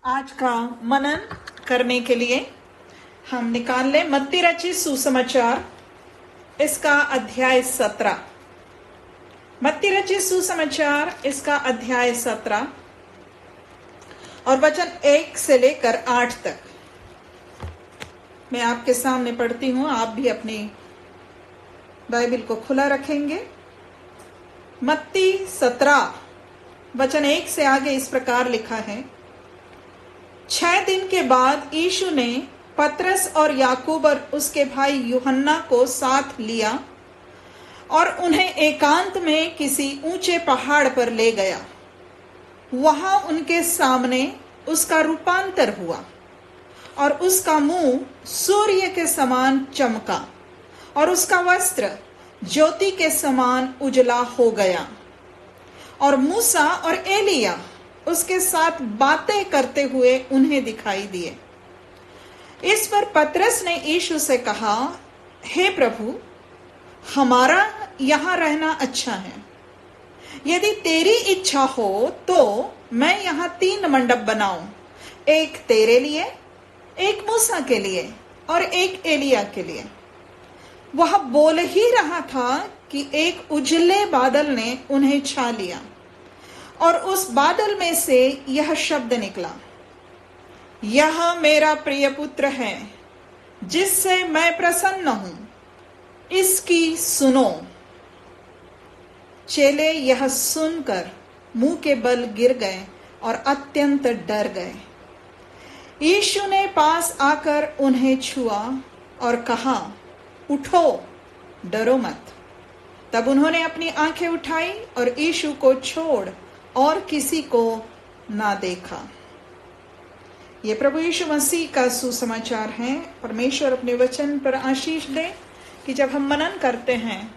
आज का मनन करने के लिए हम निकाल लें मत्ती रचित सुसमाचार, इसका अध्याय 17। मत्ती रचित सुसमाचार, इसका अध्याय 17 और वचन 1 से लेकर 8 तक मैं आपके सामने पढ़ती हूं। आप भी अपनी बाइबल को खुला रखेंगे। मत्ती 17 वचन 1 से आगे इस प्रकार लिखा है। 6 दिन के बाद यीशु ने पतरस और याकूब और उसके भाई यूहन्ना को साथ लिया और उन्हें एकांत में किसी ऊंचे पहाड़ पर ले गया। वहां उनके सामने उसका रूपांतर हुआ और उसका मुंह सूर्य के समान चमका और उसका वस्त्र ज्योति के समान उजला हो गया। और मूसा और एलिया उसके साथ बातें करते हुए उन्हें दिखाई दिए। इस पर पतरस ने यीशु से कहा, हे प्रभु, हमारा यहां रहना अच्छा है। यदि तेरी इच्छा हो तो मैं यहां 3 मंडप बनाऊं, एक तेरे लिए, एक मूसा के लिए और एक एलिया के लिए। वह बोल ही रहा था कि एक उजले बादल ने उन्हें छा लिया और उस बादल में से यह शब्द निकला, यह मेरा प्रिय पुत्र है जिससे मैं प्रसन्न हूं, इसकी सुनो। चेले यह सुनकर मुंह के बल गिर गए और अत्यंत डर गए। यीशु ने पास आकर उन्हें छुआ और कहा, उठो, डरो मत। तब उन्होंने अपनी आंखें उठाई और यीशु को छोड़ और किसी को ना देखा। ये प्रभु यीशु मसीह का सुसमाचार है। परमेश्वर अपने वचन पर आशीष दे कि जब हम मनन करते हैं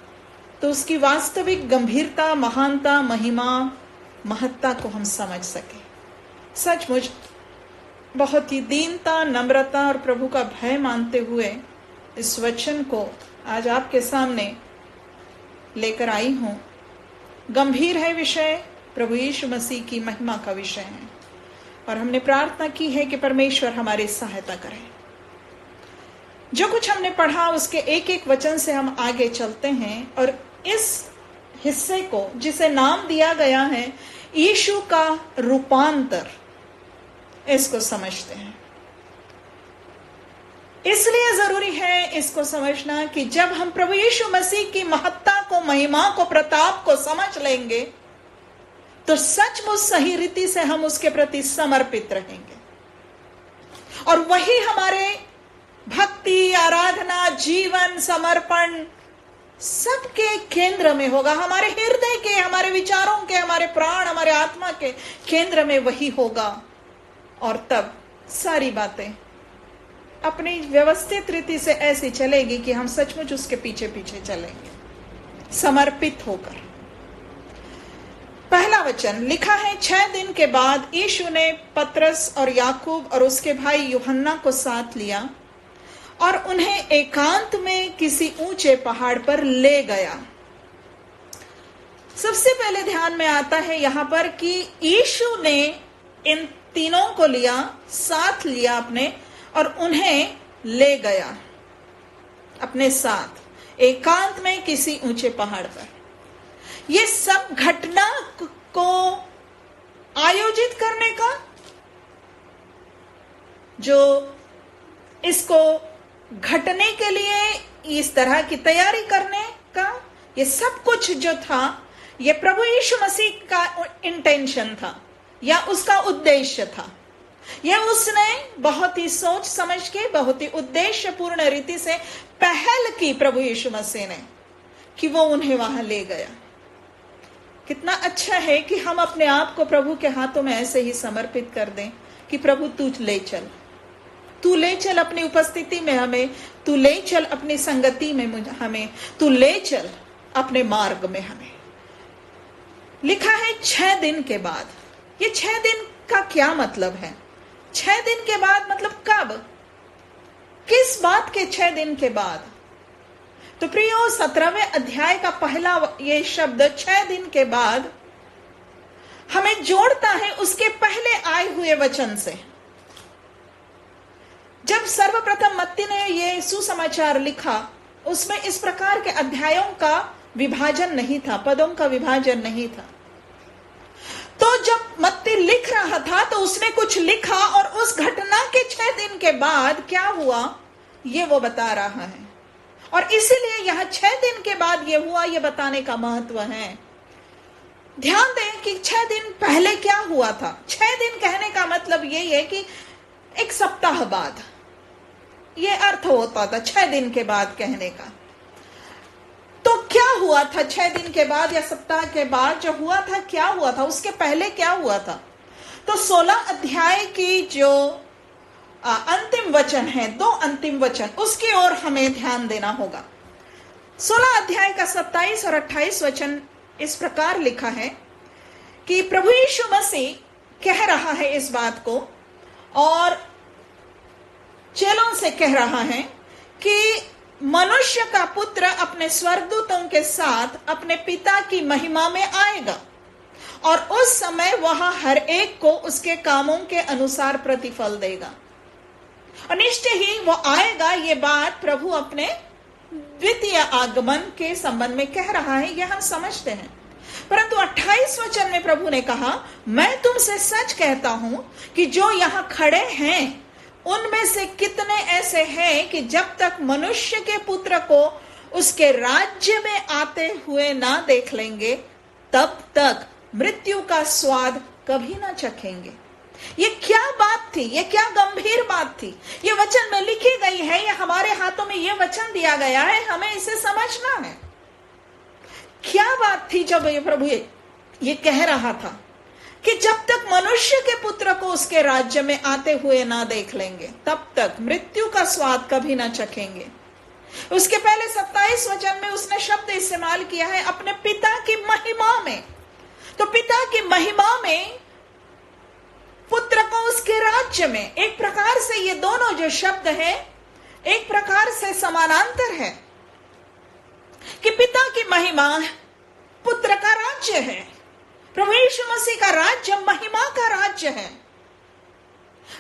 तो उसकी वास्तविक गंभीरता, महानता, महिमा, महत्ता को हम समझ सके। सचमुच बहुत ही दीनता, नम्रता और प्रभु का भय मानते हुए इस वचन को आज आपके सामने लेकर आई हूं। गंभीर है विषय, प्रभु यीशु मसीह की महिमा का विषय है और हमने प्रार्थना की है कि परमेश्वर हमारी सहायता करे। जो कुछ हमने पढ़ा उसके एक एक वचन से हम आगे चलते हैं और इस हिस्से को जिसे नाम दिया गया है यीशु का रूपांतर, इसको समझते हैं। इसलिए जरूरी है इसको समझना कि जब हम प्रभु यीशु मसीह की महत्ता को, महिमा को, प्रताप को समझ लेंगे तो सचमुच सही रीति से हम उसके प्रति समर्पित रहेंगे और वही हमारे भक्ति, आराधना, जीवन, समर्पण सबके केंद्र में होगा। हमारे हृदय के, हमारे विचारों के, हमारे प्राण, हमारे आत्मा के केंद्र में वही होगा और तब सारी बातें अपनी व्यवस्थित रीति से ऐसी चलेगी कि हम सचमुच उसके पीछे पीछे चलेंगे समर्पित होकर। पहला वचन लिखा है, 6 दिन के बाद यीशु ने पतरस और याकूब और उसके भाई यूहन्ना को साथ लिया और उन्हें एकांत में किसी ऊंचे पहाड़ पर ले गया। सबसे पहले ध्यान में आता है यहां पर कि यीशु ने इन तीनों को लिया, साथ लिया अपने, और उन्हें ले गया अपने साथ एकांत में किसी ऊंचे पहाड़ पर। ये सब घटना को आयोजित करने का, जो इसको घटने के लिए इस तरह की तैयारी करने का, ये सब कुछ जो था ये प्रभु यीशु मसीह का इंटेंशन था या उसका उद्देश्य था। यह उसने बहुत ही सोच समझ के, बहुत ही उद्देश्यपूर्ण रीति से पहल की प्रभु यीशु मसीह ने कि वो उन्हें वहां ले गया। कितना अच्छा है कि हम अपने आप को प्रभु के हाथों में ऐसे ही समर्पित कर दें कि प्रभु तू ले चल, तू ले चल अपनी उपस्थिति में हमें, तू ले चल अपनी संगति में हमें, तू ले चल अपने मार्ग में हमें। लिखा है 6 दिन के बाद। ये 6 दिन का क्या मतलब है? 6 दिन के बाद मतलब कब, किस बात के 6 दिन के बाद? तो प्रियो, 17वें अध्याय का पहला ये शब्द 6 दिन के बाद हमें जोड़ता है उसके पहले आए हुए वचन से। जब सर्वप्रथम मत्ती ने ये सुसमाचार लिखा, उसमें इस प्रकार के अध्यायों का विभाजन नहीं था, पदों का विभाजन नहीं था। तो जब मत्ती लिख रहा था तो उसने कुछ लिखा और उस घटना के 6 दिन के बाद क्या हुआ ये वो बता रहा है। और इसीलिए यह 6 दिन के बाद ये हुआ, ये बताने का महत्व है। ध्यान दें कि 6 दिन पहले क्या हुआ था। 6 दिन कहने का मतलब यही है कि 1 सप्ताह बाद, ये अर्थ होता था 6 दिन के बाद कहने का। तो क्या हुआ था 6 दिन के बाद या सप्ताह के बाद जो हुआ था, क्या हुआ था, उसके पहले क्या हुआ था? तो 16 अध्याय की जो अंतिम वचन है, 2 अंतिम वचन, उसकी ओर हमें ध्यान देना होगा। 16 अध्याय का 27 और 28 वचन इस प्रकार लिखा है कि प्रभु यीशु मसीह कह रहा है इस बात को और चेलों से कह रहा है कि मनुष्य का पुत्र अपने स्वर्गदूतों के साथ अपने पिता की महिमा में आएगा और उस समय वह हर एक को उसके कामों के अनुसार प्रतिफल देगा। और निश्चय ही वो आएगा, ये बात प्रभु अपने द्वितीय आगमन के संबंध में कह रहा है, यह हम समझते हैं। परंतु 28 वचन में प्रभु ने कहा, मैं तुमसे सच कहता हूं कि जो यहां खड़े हैं उनमें से कितने ऐसे हैं कि जब तक मनुष्य के पुत्र को उसके राज्य में आते हुए ना देख लेंगे, तब तक मृत्यु का स्वाद कभी ना चखेंगे। ये क्या बात थी, ये क्या गंभीर बात थी। ये वचन में लिखी गई है, ये हमारे हाथों में ये वचन दिया गया है, हमें इसे समझना है। क्या बात थी जब ये प्रभु ये कह रहा था कि जब तक मनुष्य के पुत्र को उसके राज्य में आते हुए ना देख लेंगे, तब तक मृत्यु का स्वाद कभी ना चखेंगे। उसके पहले 27 वचन में उसने शब्द इस्तेमाल किया है अपने पिता की महिमा में। तो पिता की महिमा में, पुत्र को उसके राज्य में, एक प्रकार से ये दोनों जो शब्द है एक प्रकार से समानांतर है कि पिता की महिमा पुत्र का राज्य है। प्रभु यीशु मसीह का राज्य महिमा का राज्य है।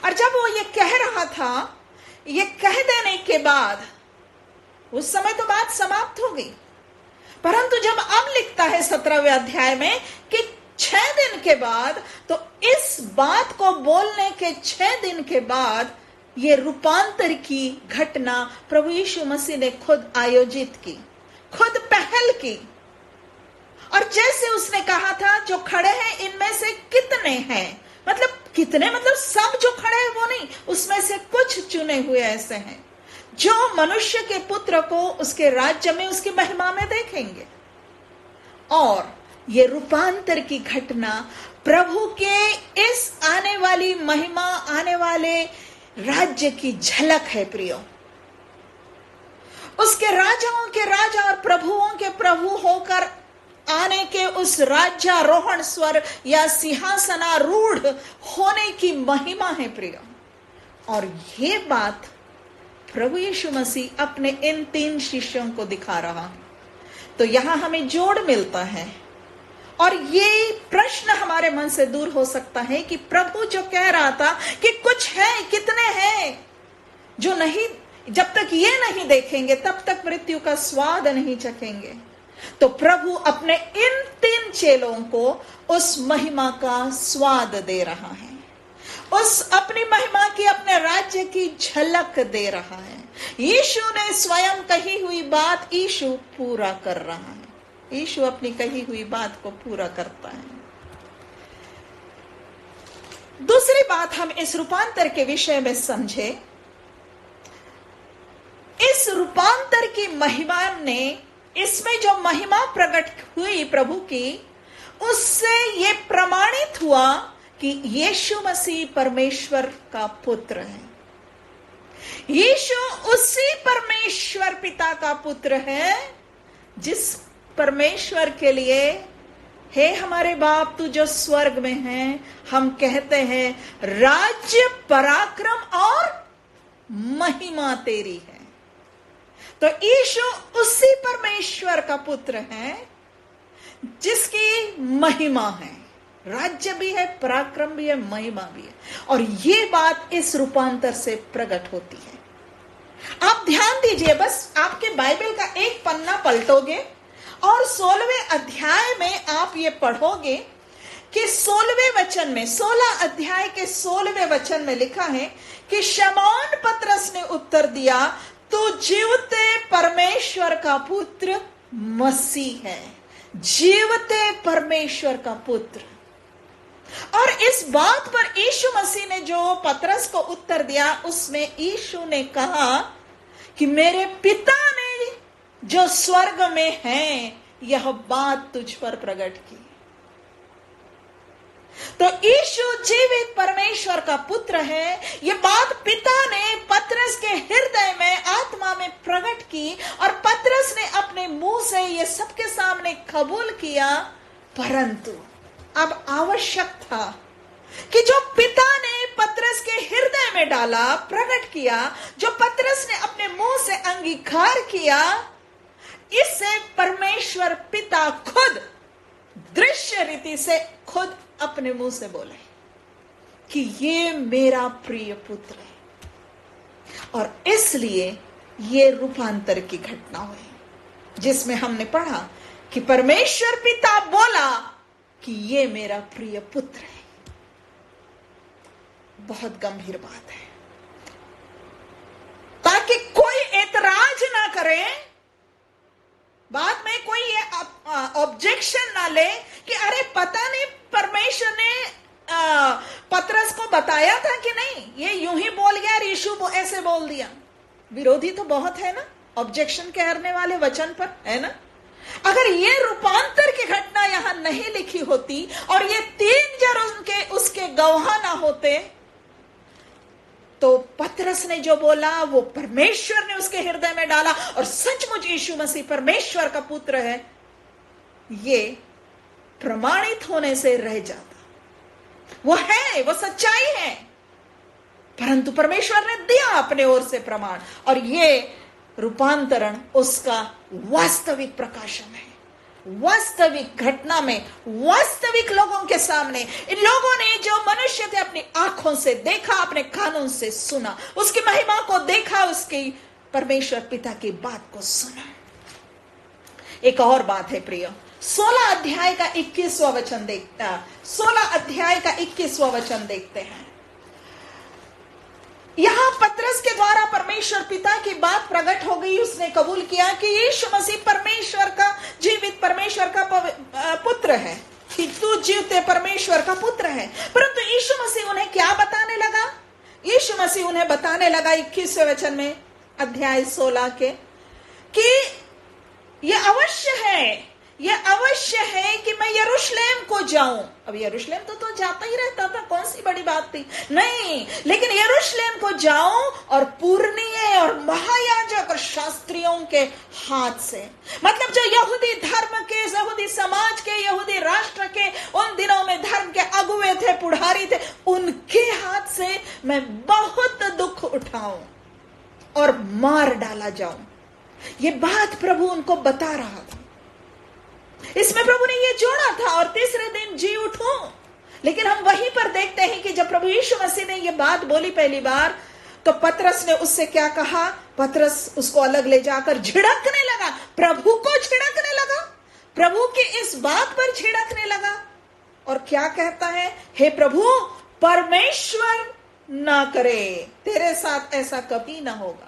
और जब वो ये कह रहा था, ये कह देने के बाद उस समय तो बात समाप्त हो गई। परंतु जब अब लिखता है 17वें अध्याय में कि 6 दिन के बाद, तो इस बात को बोलने के 6 दिन के बाद ये रूपांतर की घटना प्रभु यीशु मसीह ने खुद आयोजित की, खुद पहल की। और जैसे उसने कहा था, जो खड़े हैं इनमें से कितने हैं, मतलब कितने, मतलब सब जो खड़े हैं वो नहीं, उसमें से कुछ चुने हुए ऐसे हैं जो मनुष्य के पुत्र को उसके राज्य में उसकी महिमा में देखेंगे। और ये रूपांतर की घटना प्रभु के इस आने वाली महिमा, आने वाले राज्य की झलक है प्रियो। उसके राजाओं के राजा और प्रभुओं के प्रभु होकर आने के उस राज्यारोहण स्वर या सिंहासनारूढ़ होने की महिमा है प्रिय। और ये बात प्रभु यीशु मसीह अपने इन 3 शिष्यों को दिखा रहा है। तो यहां हमें जोड़ मिलता है और ये प्रश्न हमारे मन से दूर हो सकता है कि प्रभु जो कह रहा था कि कुछ है, कितने हैं जो नहीं, जब तक ये नहीं देखेंगे तब तक मृत्यु का स्वाद नहीं चखेंगे। तो प्रभु अपने इन 3 चेलों को उस महिमा का स्वाद दे रहा है, उस अपनी महिमा की, अपने राज्य की झलक दे रहा है। यीशु ने स्वयं कही हुई बात यीशु पूरा कर रहा है। यीशु अपनी कही हुई बात को पूरा करता है। दूसरी बात हम इस रूपांतर के विषय में समझे। इस रूपांतर की महिमा ने, इसमें जो महिमा प्रकट हुई प्रभु की, उससे ये प्रमाणित हुआ कि यीशु मसीह परमेश्वर का पुत्र है। यीशु उसी परमेश्वर पिता का पुत्र है जिस परमेश्वर के लिए, हे हमारे बाप तू जो स्वर्ग में है, हम कहते हैं राज्य, पराक्रम और महिमा तेरी है। तो यीशु उसी परमेश्वर का पुत्र है जिसकी महिमा है, राज्य भी है, पराक्रम भी है, महिमा भी है। और ये बात इस रूपांतर से प्रकट होती है। आप ध्यान दीजिए, बस आपके बाइबल का एक पन्ना पलटोगे और 16वें अध्याय में आप ये पढ़ोगे कि 16वें वचन में, 16 अध्याय के 16वें वचन में लिखा है कि शमौन पतरस ने उत्तर दिया, तू जीवते परमेश्वर का पुत्र मसीह है। जीवते परमेश्वर का पुत्र। और इस बात पर यीशु मसीह ने जो पतरस को उत्तर दिया, उसमें यीशु ने कहा कि मेरे पिता ने जो स्वर्ग में है यह बात तुझ पर प्रकट की। तो यीशु जीवित परमेश्वर का पुत्र है। यह बात पिता ने पतरस के हृदय में, आत्मा में प्रकट की और पतरस ने अपने मुंह से यह सबके सामने कबूल किया। परंतु अब आवश्यक था कि जो पिता ने पतरस के हृदय में डाला, प्रकट किया, जो पतरस ने अपने मुंह से अंगीकार किया, इससे परमेश्वर पिता खुद दृश्य रीति से खुद अपने मुंह से बोले कि ये मेरा प्रिय पुत्र है। और इसलिए ये रूपांतर की घटना हुई, जिसमें हमने पढ़ा कि परमेश्वर पिता बोला कि ये मेरा प्रिय पुत्र है। बहुत गंभीर बात है, ताकि कोई एतराज ना करे, बाद में कोई ये ऑब्जेक्शन ना ले कि अरे पता नहीं परमेश्वर ने पतरस को बताया था कि नहीं, ये यूं ही बोल गया, यीशु ऐसे बोल दिया। विरोधी तो बहुत है ना, ऑब्जेक्शन करने वाले वचन पर, है ना। अगर ये रूपांतर की घटना यहां नहीं लिखी होती और ये 3 जन उसके गवाह ना होते, तो पतरस ने जो बोला वो परमेश्वर ने उसके हृदय में डाला और सचमुच यीशु मसीह परमेश्वर का पुत्र है, ये प्रमाणित होने से रह जाता। वो है, वो सच्चाई है, परंतु परमेश्वर ने दिया अपने ओर से प्रमाण, और ये रूपांतरण उसका वास्तविक प्रकाशन है। वास्तविक घटना में, वास्तविक लोगों के सामने, इन लोगों ने जो मनुष्य थे अपनी आंखों से देखा, अपने कानों से सुना, उसकी महिमा को देखा, उसकी परमेश्वर पिता की बात को सुना। एक और बात है प्रिय, 16 अध्याय का 21वां वचन देखता है। 16 अध्याय का 21वां वचन देखते हैं। यहां पतरस के द्वारा परमेश्वर पिता की बात प्रकट हो गई। उसने कबूल किया कि यीशु मसीह परमेश्वर का, जीवित परमेश्वर का पुत्र है, कि तू जीवते परमेश्वर का पुत्र है। परंतु यीशु मसीह उन्हें क्या बताने लगा? यीशु मसीह उन्हें बताने लगा 21वें वचन में, अध्याय 16 के, कि यह अवश्य है कि मैं यरूशलेम को जाऊं। अब यरूशलेम तो जाता ही रहता था, कौन सी बड़ी बात थी? नहीं, लेकिन यरूशलेम को जाऊं और पुरनिये और महायाजक और शास्त्रियों के हाथ से, मतलब जो यहूदी धर्म के, यहूदी समाज के, यहूदी राष्ट्र के, उन दिनों में धर्म के अगुवे थे, पुढ़ारी थे, उनके हाथ से मैं बहुत दुख उठाऊं और मार डाला जाऊं। ये बात प्रभु उनको बता रहा था। इसमें प्रभु ने ये जोड़ा था, और तीसरे दिन जी उठूं। लेकिन हम वहीं पर देखते हैं कि जब प्रभु यीशु मसीह ने ये बात बोली पहली बार, तो पतरस ने उससे क्या कहा? पतरस उसको अलग ले जाकर झिड़कने लगा, प्रभु को झिड़कने लगा, प्रभु की इस बात पर झिड़कने लगा। और क्या कहता है? हे प्रभु, परमेश्वर ना करे, तेरे साथ ऐसा कभी ना होगा।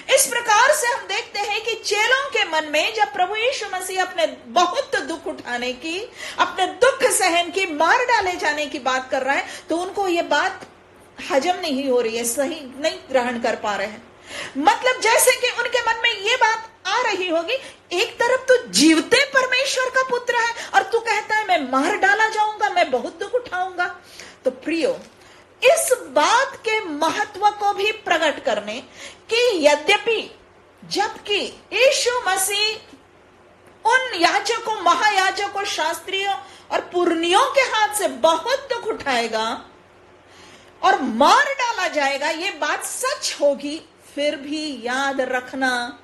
इस प्रकार से हम देखते हैं कि चेलों के मन में जब प्रभु यीशु मसीह अपने बहुत दुख उठाने की, अपने दुख सहन की, मार डाले जाने की बात कर रहा है, तो उनको ये बात हजम नहीं हो रही है, सही नहीं ग्रहण कर पा रहे हैं। मतलब जैसे कि उनके मन में ये बात आ रही होगी, एक तरफ तो जीवते परमेश्वर का पुत्र है और तू कहता है मैं मार डाला जाऊंगा, मैं बहुत दुख उठाऊंगा। तो प्रियो, इस बात के महत्व को भी प्रकट करने कि यद्यपि, जबकि यीशु मसीह उन याजकों, महायाजकों, शास्त्रियों और पुरनियों के हाथ से बहुत दुख उठाएगा और मार डाला जाएगा, ये बात सच होगी, फिर भी याद रखना,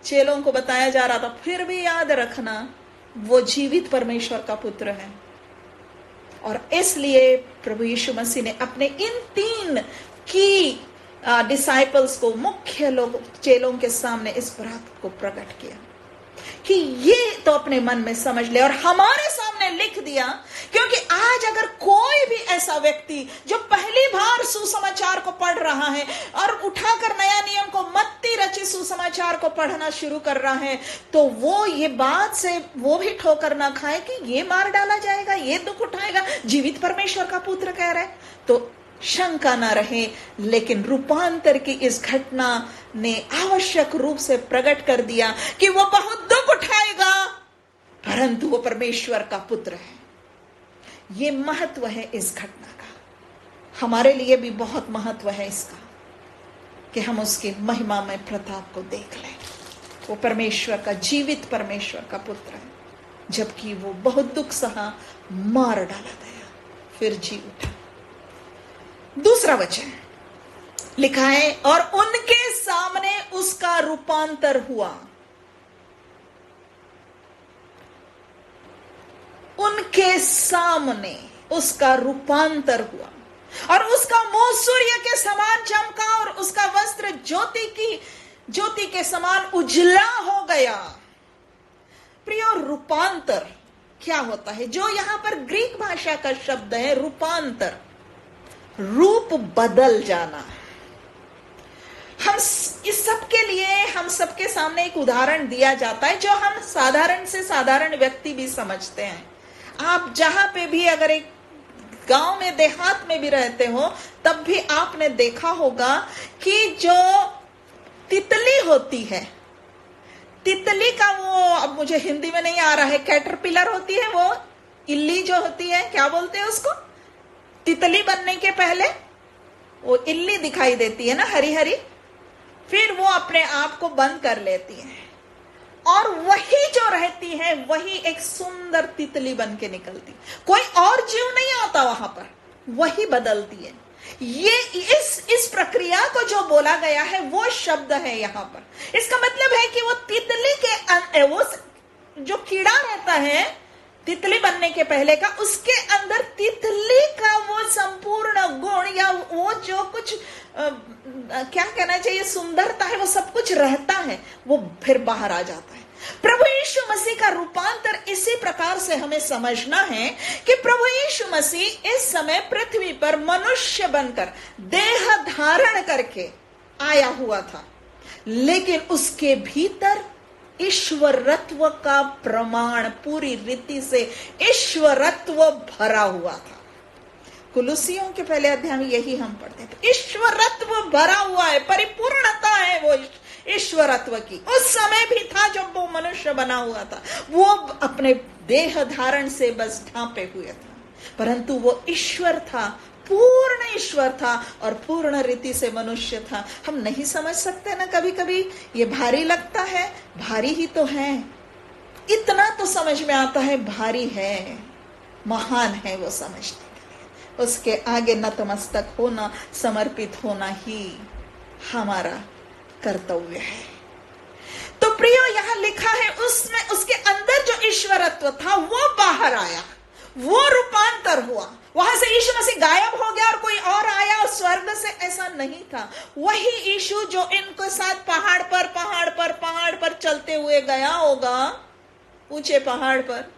चेलों को बताया जा रहा था, फिर भी याद रखना वो जीवित परमेश्वर का पुत्र है। और इसलिए प्रभु यीशु मसीह ने अपने इन 3 की डिसाइपल्स को, मुख्य लोग, चेलों के सामने इस बात को प्रकट किया कि ये तो अपने मन में समझ ले, और हमारे सामने लिख दिया। क्योंकि आज अगर कोई भी ऐसा व्यक्ति जो पहली बार सुसमाचार को पढ़ रहा है और उठाकर नया नियम को, मत्ती रचित सुसमाचार को पढ़ना शुरू कर रहा है, तो वो ये बात से वो भी ठोकर ना खाए कि ये मार डाला जाएगा, ये दुख उठाएगा, जीवित परमेश्वर का पुत्र कह रहा है, तो शंका ना रहे। लेकिन रूपांतर की इस घटना ने आवश्यक रूप से प्रकट कर दिया कि वो बहुत दुख उठाएगा, परंतु वो परमेश्वर का पुत्र है। ये महत्व है इस घटना का, हमारे लिए भी बहुत महत्व है इसका, कि हम उसकी महिमा में प्रताप को देख लें। वो परमेश्वर का, जीवित परमेश्वर का पुत्र है, जबकि वो बहुत दुख सहा, मार डाला गया, फिर जी उठा। दूसरा वचन लिखा है, और उनके सामने उसका रूपांतर हुआ। उनके सामने उसका रूपांतर हुआ, और उसका मुंह सूर्य के समान चमका, और उसका वस्त्र ज्योति के समान उजला हो गया। प्रियो, रूपांतर क्या होता है? जो यहां पर ग्रीक भाषा का शब्द है रूपांतर, रूप बदल जाना। हम इस सब के लिए हम सबके सामने एक उदाहरण दिया जाता है जो हम साधारण से साधारण व्यक्ति भी समझते हैं। आप जहां पे भी, अगर एक गांव में, देहात में भी रहते हो, तब भी आपने देखा होगा कि जो तितली होती है, तितली का वो, अब मुझे हिंदी में नहीं आ रहा है, कैटरपिलर होती है, वो इल्ली जो होती है, क्या बोलते हैं उसको? तितली बनने के पहले वो इल्ली दिखाई देती है ना, हरी हरी, फिर वो अपने आप को बंद कर लेती है, और वही जो रहती है वही एक सुंदर तितली बन के निकलती। कोई और जीव नहीं आता वहां पर, वही बदलती है। ये इस प्रक्रिया को जो बोला गया है वो शब्द है यहां पर। इसका मतलब है कि वो तितली के, वो जो कीड़ा रहता है तितली बनने के पहले का, उसके अंदर तितली का वो संपूर्ण गुण, या वो जो कुछ क्या कहना चाहिए, सुंदरता है, वो सब कुछ रहता है, वो फिर बाहर आ जाता है। प्रभु यीशु मसीह का रूपांतर इसी प्रकार से हमें समझना है कि प्रभु यीशु मसीह इस समय पृथ्वी पर मनुष्य बनकर, देह धारण करके आया हुआ था, लेकिन उसके भीतर ईश्वरत्व का प्रमाण, पूरी रीति से ईश्वरत्व भरा हुआ था। कुलुसियों के पहले अध्याय में यही हम पढ़ते थे, ईश्वरत्व भरा हुआ है, परिपूर्णता है वो ईश्वरत्व की। उस समय भी था जब वो मनुष्य बना हुआ था, वो अपने देह धारण से बस ढांपे हुए था, परंतु वो ईश्वर था, पूर्ण ईश्वर था, और पूर्ण रीति से मनुष्य था। हम नहीं समझ सकते ना, कभी कभी ये भारी लगता है, भारी ही तो है, इतना तो समझ में आता है, भारी है, महान है वो समझने के लिए। उसके आगे नतमस्तक होना, समर्पित होना ही हमारा कर्तव्य है। तो प्रियो, यहां लिखा है उसमें, उसके अंदर जो ईश्वरत्व था वो बाहर आया, वो रूपांतर हुआ। वहां से यीशु मसीह गायब हो गया और कोई और आया और स्वर्ग से, ऐसा नहीं था। वही यीशु जो इनके साथ पहाड़ पर चलते हुए गया होगा, ऊंचे पहाड़ पर,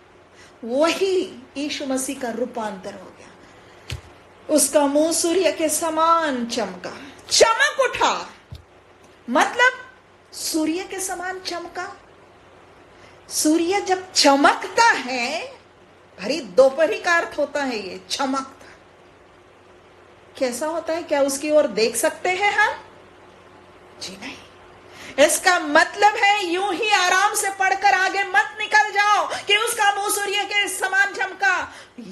वही यीशु मसीह का रूपांतर हो गया। उसका मुंह सूर्य के समान चमका, चमक उठा, मतलब सूर्य के समान चमका। सूर्य जब चमकता है, भरी दोपहरी का अर्थ होता है ये चमकता। कैसा होता है? क्या उसकी ओर देख सकते हैं हम? जी नहीं। इसका मतलब है यूं ही आराम से पढ़कर आगे मत निकल जाओ कि उसका मुंह सूर्य के समान चमका।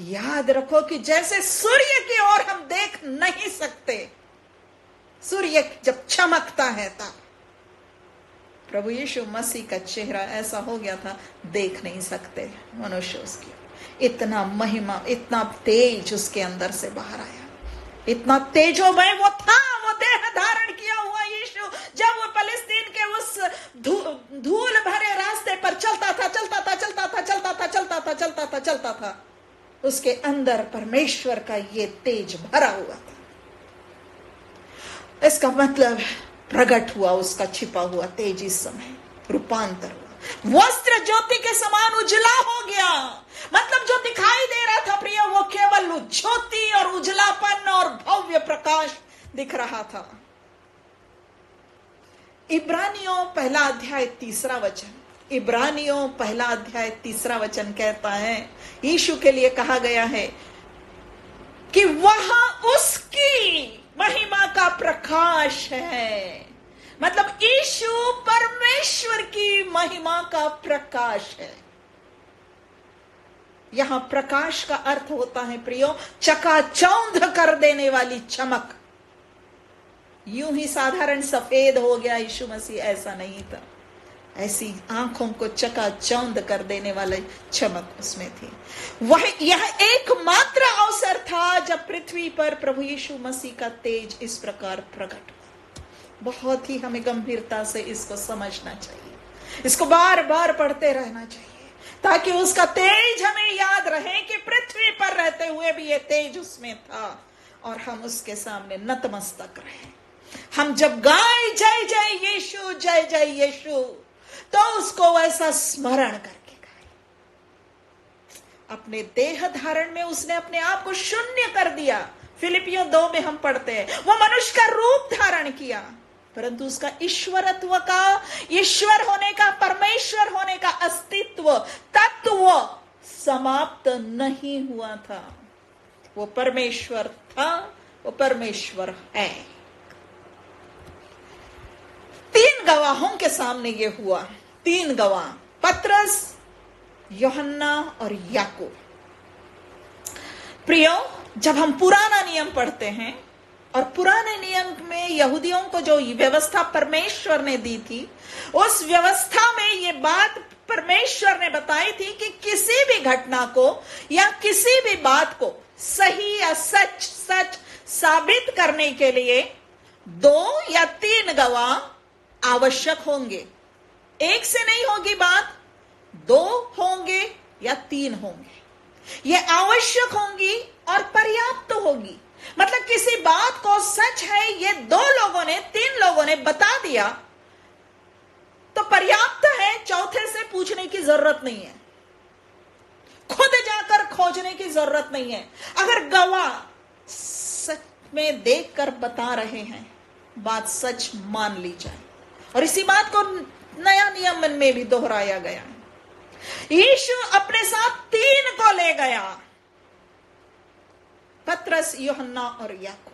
याद रखो कि जैसे सूर्य की ओर हम देख नहीं सकते, सूर्य जब चमकता है तब, प्रभु यीशु मसीह का चेहरा ऐसा हो गया था, देख नहीं सकते मनुष्य उसकी। इतना महिमा, इतना तेज उसके अंदर से बाहर आया, इतना तेजोमय वो था, वो देह धारण किया हुआ यीशु। जब वो फलस्तीन के उस धूल भरे रास्ते पर चलता था, उसके अंदर परमेश्वर का ये तेज भरा हुआ था। इसका मतलब प्रकट हुआ उसका छिपा हुआ तेज इस समय रूपांतर हुआ, वस्त्र ज्योति के समान उजला हो गया। मतलब जो दिखाई दे रहा था प्रिय, वो केवल ज्योति और उजलापन और भव्य प्रकाश दिख रहा था। इब्रानियों पहला अध्याय 3 वचन, इब्रानियों पहला अध्याय 3 वचन कहता है, यीशु के लिए कहा गया है कि वह उसकी महिमा का प्रकाश है। मतलब यीशु परमेश्वर की महिमा का प्रकाश है। यहां प्रकाश का अर्थ होता है प्रियो, चकाचौंध कर देने वाली चमक। यूं ही साधारण सफेद हो गया यीशु मसीह, ऐसा नहीं था। ऐसी आंखों को चकाचौंध कर देने वाली चमक उसमें थी। यह एकमात्र अवसर था जब पृथ्वी पर प्रभु यीशु मसीह का तेज इस प्रकार प्रकट हुआ। बहुत ही हमें गंभीरता से इसको समझना चाहिए, इसको बार बार पढ़ते रहना चाहिए, ताकि उसका तेज हमें याद रहे कि पृथ्वी पर रहते हुए भी ये तेज उसमें था और हम उसके सामने नतमस्तक रहे। हम जब गाए जय जय यीशु, जय जय यीशु, तो उसको वैसा स्मरण करके गाए। अपने देह धारण में उसने अपने आप को शून्य कर दिया। फिलिपियों 2 में हम पढ़ते हैं, वो मनुष्य का रूप धारण किया, परंतु उसका ईश्वरत्व का, ईश्वर होने का, परमेश्वर होने का अस्तित्व, तत्व समाप्त नहीं हुआ था। वो परमेश्वर था, वो परमेश्वर है। 3 गवाहों के सामने ये हुआ। 3 गवाह, पतरस, यूहन्ना और याकूब। प्रियो, जब हम पुराना नियम पढ़ते हैं और पुराने नियम में यहूदियों को जो व्यवस्था परमेश्वर ने दी थी, उस व्यवस्था में ये बात परमेश्वर ने बताई थी कि किसी भी घटना को या किसी भी बात को सही या सच साबित करने के लिए 2 या 3 गवाह आवश्यक होंगे। एक से नहीं होगी बात, 2 होंगे या 3 होंगे। ये आवश्यक होंगी और पर्याप्त होगी। मतलब किसी बात को सच है ये 2 लोगों ने, 3 लोगों ने बता दिया तो पर्याप्त है, चौथे से पूछने की जरूरत नहीं है, खुद जाकर खोजने की जरूरत नहीं है। अगर गवाह सच में देखकर बता रहे हैं, बात सच मान ली जाए। और इसी बात को नया नियम में भी दोहराया गया है। यीशु अपने साथ 3 को ले गया, पतरस, यूहन्ना और याकूब।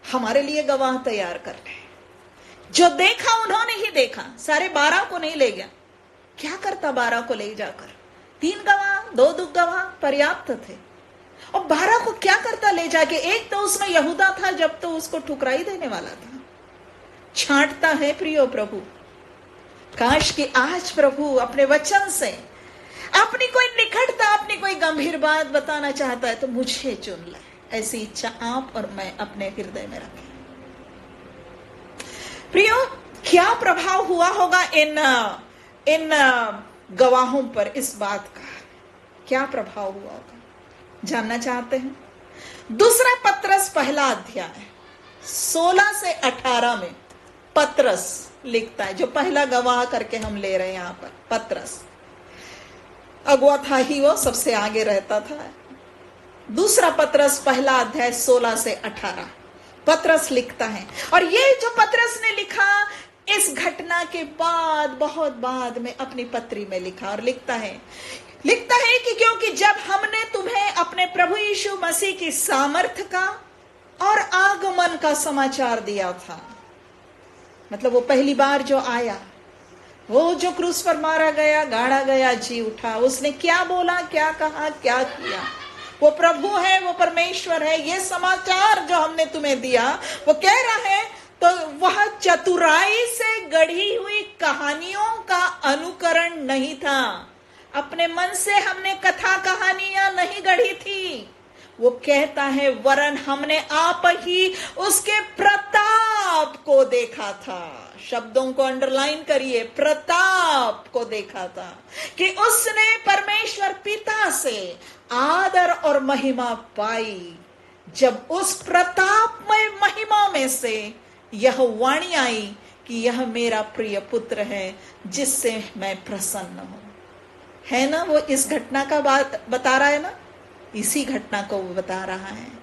हमारे लिए गवाह तैयार कर रहे हैं। जो देखा उन्होंने ही देखा, सारे 12 को नहीं ले गया। क्या करता 12 को ले जाकर? 3 गवाह, 2 गवाह पर्याप्त थे। और 12 को क्या करता ले जाके? एक तो उसमें यहूदा था, जब तो उसको ठुकराई देने वाला था। छांटता है प्रियो प्रभु। काश कि आज प्रभु अपने वचन से अपनी कोई निकटता, अपनी कोई गंभीर बात बताना चाहता है तो मुझे चुन ले। ऐसी इच्छा आप और मैं अपने हृदय में रखें। प्रियो, क्या प्रभाव हुआ होगा इन गवाहों पर? इस बात का क्या प्रभाव हुआ होगा, जानना चाहते हैं? दूसरा पतरस पहला अध्याय 16 से 18 में पतरस लिखता है, जो पहला गवाह करके हम ले रहे हैं यहां पर। पतरस अगुआ था ही, वो सबसे आगे रहता था। दूसरा पतरस पहला अध्याय 16 से 18 पतरस लिखता है। और ये जो पतरस ने लिखा, इस घटना के बाद, बहुत बाद में अपनी पत्री में लिखा। और लिखता है कि क्योंकि जब हमने तुम्हें अपने प्रभु यीशु मसीह की सामर्थ का और आगमन का समाचार दिया था, मतलब वो पहली बार जो आया, वो जो क्रूस पर मारा गया, गाड़ा गया, जी उठा, उसने क्या बोला, क्या कहा, क्या किया, वो प्रभु है, वो परमेश्वर है, ये समाचार जो हमने तुम्हें दिया, वो कह रहा है तो वह चतुराई से गढ़ी हुई कहानियों का अनुकरण नहीं था। अपने मन से हमने कथा कहानियां नहीं गढ़ी थी। वो कहता है वरन हमने आप ही उसके प्रताप प्रताप को देखा था। शब्दों को अंडरलाइन करिए, प्रताप को देखा था कि उसने परमेश्वर पिता से आदर और महिमा पाई। जब उस प्रतापमय महिमा में से यह वाणी आई कि यह मेरा प्रिय पुत्र है जिससे मैं प्रसन्न हूं। है ना, वो इस घटना का बात बता रहा है ना, इसी घटना को वो बता रहा है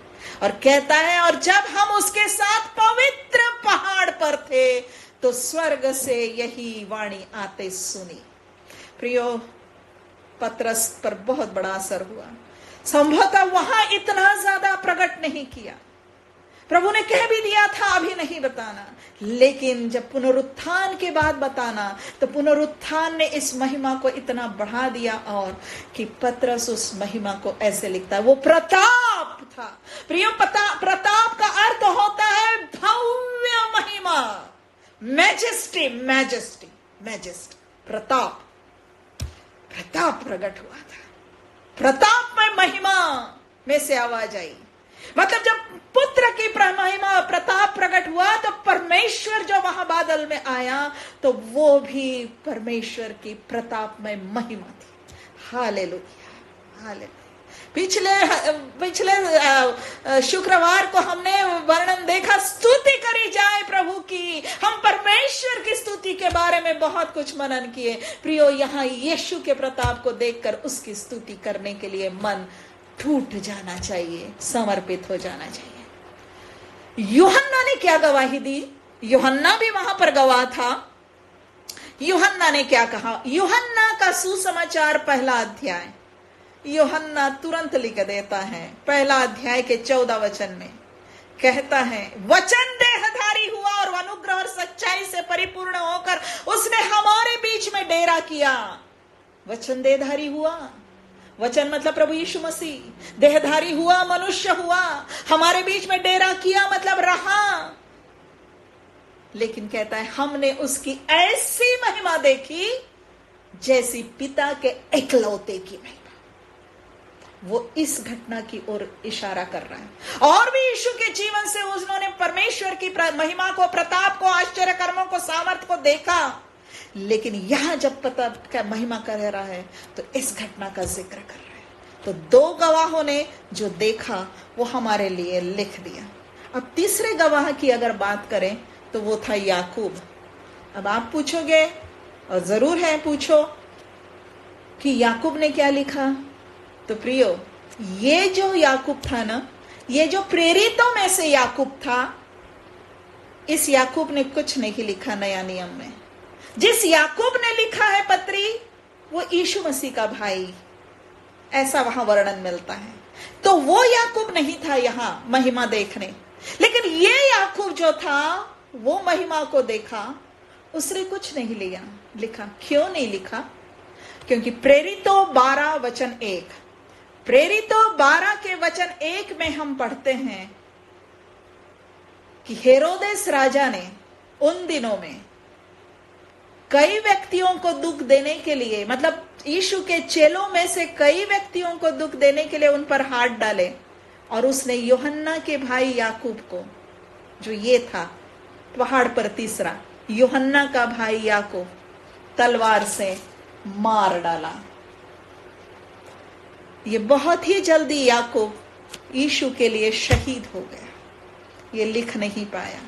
और कहता है, और जब हम उसके साथ पवित्र पहाड़ पर थे तो स्वर्ग से यही वाणी आते सुनी। प्रियो, पतरस पर बहुत बड़ा असर हुआ। संभवतः वहां इतना ज्यादा प्रकट नहीं किया, प्रभु ने कह भी दिया था अभी नहीं बताना, लेकिन जब पुनरुत्थान के बाद बताना तो पुनरुत्थान ने इस महिमा को इतना बढ़ा दिया और कि पतरस उस महिमा को ऐसे लिखता है, वो प्रताप था। प्रियो, प्रताप का अर्थ होता है भव्य महिमा, majesty, majesty, majesty. Pratap, Pratap प्रकट हुआ था। प्रताप में महिमा में से आवाज आई, मतलब जब पुत्र की महिमा प्रताप प्रकट हुआ तो परमेश्वर जो वहां बादल में आया तो वो भी परमेश्वर की प्रताप में महिमा थी। Hallelujah, hallelujah. पिछले शुक्रवार को हमने वर्णन देखा, स्तुति करी जाए प्रभु की। हम परमेश्वर की स्तुति के बारे में बहुत कुछ मनन किए। प्रियो, यहाँ यीशु के प्रताप को देखकर उसकी स्तुति करने के लिए मन टूट जाना चाहिए, समर्पित हो जाना चाहिए। यूहन्ना ने क्या गवाही दी? यूहन्ना भी वहां पर गवाह था। यूहन्ना ने क्या कहा? यूहन्ना का सुसमाचार पहला अध्याय यूहन्ना तुरंत लिख देता है। पहला अध्याय के 14 वचन में कहता है, वचन देहधारी हुआ और अनुग्रह और सच्चाई से परिपूर्ण होकर उसने हमारे बीच में डेरा किया। वचन देहधारी हुआ, वचन मतलब प्रभु यीशु मसीह। देहधारी हुआ, मनुष्य हुआ, हमारे बीच में डेरा किया मतलब रहा। लेकिन कहता है, हमने उसकी ऐसी महिमा देखी जैसी पिता के एकलौते की महिमा। वो इस घटना की ओर इशारा कर रहा है। और भी यीशु के जीवन से उन्होंने परमेश्वर की महिमा को, प्रताप को, आश्चर्य कर्मों को, सामर्थ्य को देखा। लेकिन यहां जब प्रताप का महिमा कर रहा है तो इस घटना का जिक्र कर रहा है। तो दो गवाहों ने जो देखा वो हमारे लिए लिख दिया। अब तीसरे गवाह की अगर बात करें तो वो था याकूब। अब आप पूछोगे, और जरूर है, पूछो कि याकूब ने क्या लिखा? तो प्रियो, ये जो याकूब था ना, ये जो प्रेरितों में से याकूब था, इस याकूब ने कुछ नहीं लिखा नया नियम में। जिस याकूब ने लिखा है पत्री, वो यीशु मसीह का भाई, ऐसा वहां वर्णन मिलता है। तो वो याकूब नहीं था यहां महिमा देखने, लेकिन ये याकूब जो था वो महिमा को देखा, उसने कुछ नहीं लिखा। क्यों नहीं लिखा? क्योंकि प्रेरितों 12 वचन 1, प्रेरितों 12 के वचन 1 में हम पढ़ते हैं कि हेरोदेस राजा ने उन दिनों में कई व्यक्तियों को दुख देने के लिए, मतलब यीशु के चेलों में से कई व्यक्तियों को दुख देने के लिए उन पर हाथ डाले, और उसने यूहन्ना के भाई याकूब को, जो ये था पहाड़ पर तीसरा, यूहन्ना का भाई याकूब, तलवार से मार डाला। ये बहुत ही जल्दी याकूब यीशु के लिए शहीद हो गया। ये लिख नहीं पाया,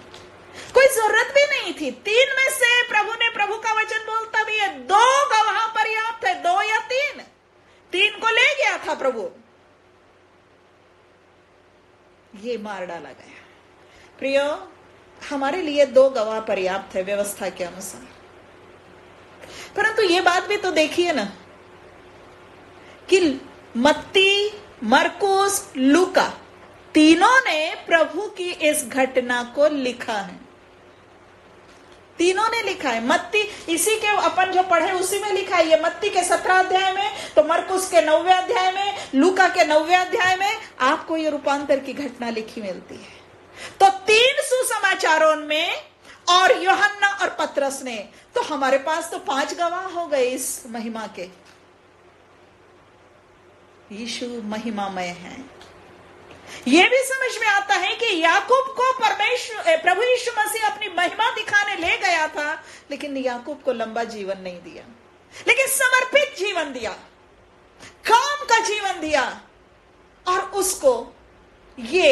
कोई जरूरत भी नहीं थी। 3 में से प्रभु ने, प्रभु का वचन बोलता भी है, 2 गवाह पर्याप्त है, 2 या 3। 3 को ले गया था प्रभु, ये मार डाला गया। प्रियो, हमारे लिए 2 गवाह पर्याप्त है व्यवस्था के अनुसार। परंतु ये बात भी तो देखिए ना कि मत्ती, मरकुस, लूका, तीनों ने प्रभु की इस घटना को लिखा है। तीनों ने लिखा है। मत्ती, इसी के अपन जो पढ़े उसी में लिखा है। ये मत्ती के 17 अध्याय में, तो मरकुस के 9वें अध्याय में, लूका के 9वें अध्याय में आपको ये रूपांतर की घटना लिखी मिलती है। तो 3 सुसमाचारों में और यूहन्ना और पतरस ने, तो हमारे पास तो 5 गवाह हो गए इस महिमा के। यीशु महिमामय है। यह भी समझ में आता है कि याकूब को प्रभु यीशु मसीह लेकिन याकूब को लंबा जीवन नहीं दिया, लेकिन समर्पित जीवन दिया, काम का जीवन दिया, और उसको ये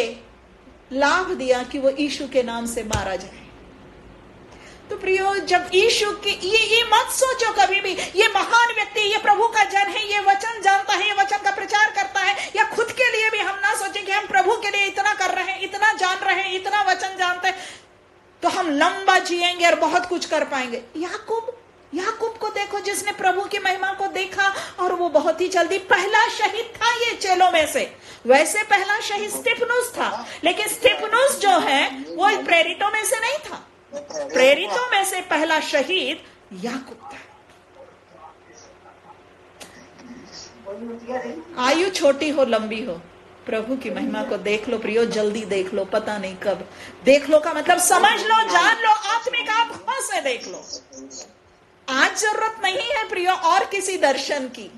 लाभ दिया कि वो यीशु के नाम से मारा जाए। तो प्रियो, जब यीशु के ये मत सोचो कभी भी ये महान व्यक्ति, ये प्रभु का जन है, ये वचन जानता है, ये वचन का प्रचार करता है, या खुद के लिए भी हम ना सोचें कि हम प्रभु के लिए इतना कर रहे हैं, इतना जान रहे हैं, इतना वचन जानते हैं तो हम लंबा जिएंगे और बहुत कुछ कर पाएंगे। याकूब को देखो, जिसने प्रभु की महिमा को देखा और वो बहुत ही जल्दी पहला शहीद था ये चेलों में से। वैसे पहला शहीद स्तिफनुस था, लेकिन स्तिफनुस जो है वो प्रेरितों में से नहीं था, प्रेरितों में से पहला शहीद याकूब था। आयु छोटी हो लंबी हो, प्रभु की महिमा को देख लो प्रियो, जल्दी देख लो, पता नहीं कब देख लो का मतलब समझ लो, जान लो, आत्मिक आंखों से देख लो। आज जरूरत नहीं है प्रियो और किसी दर्शन की।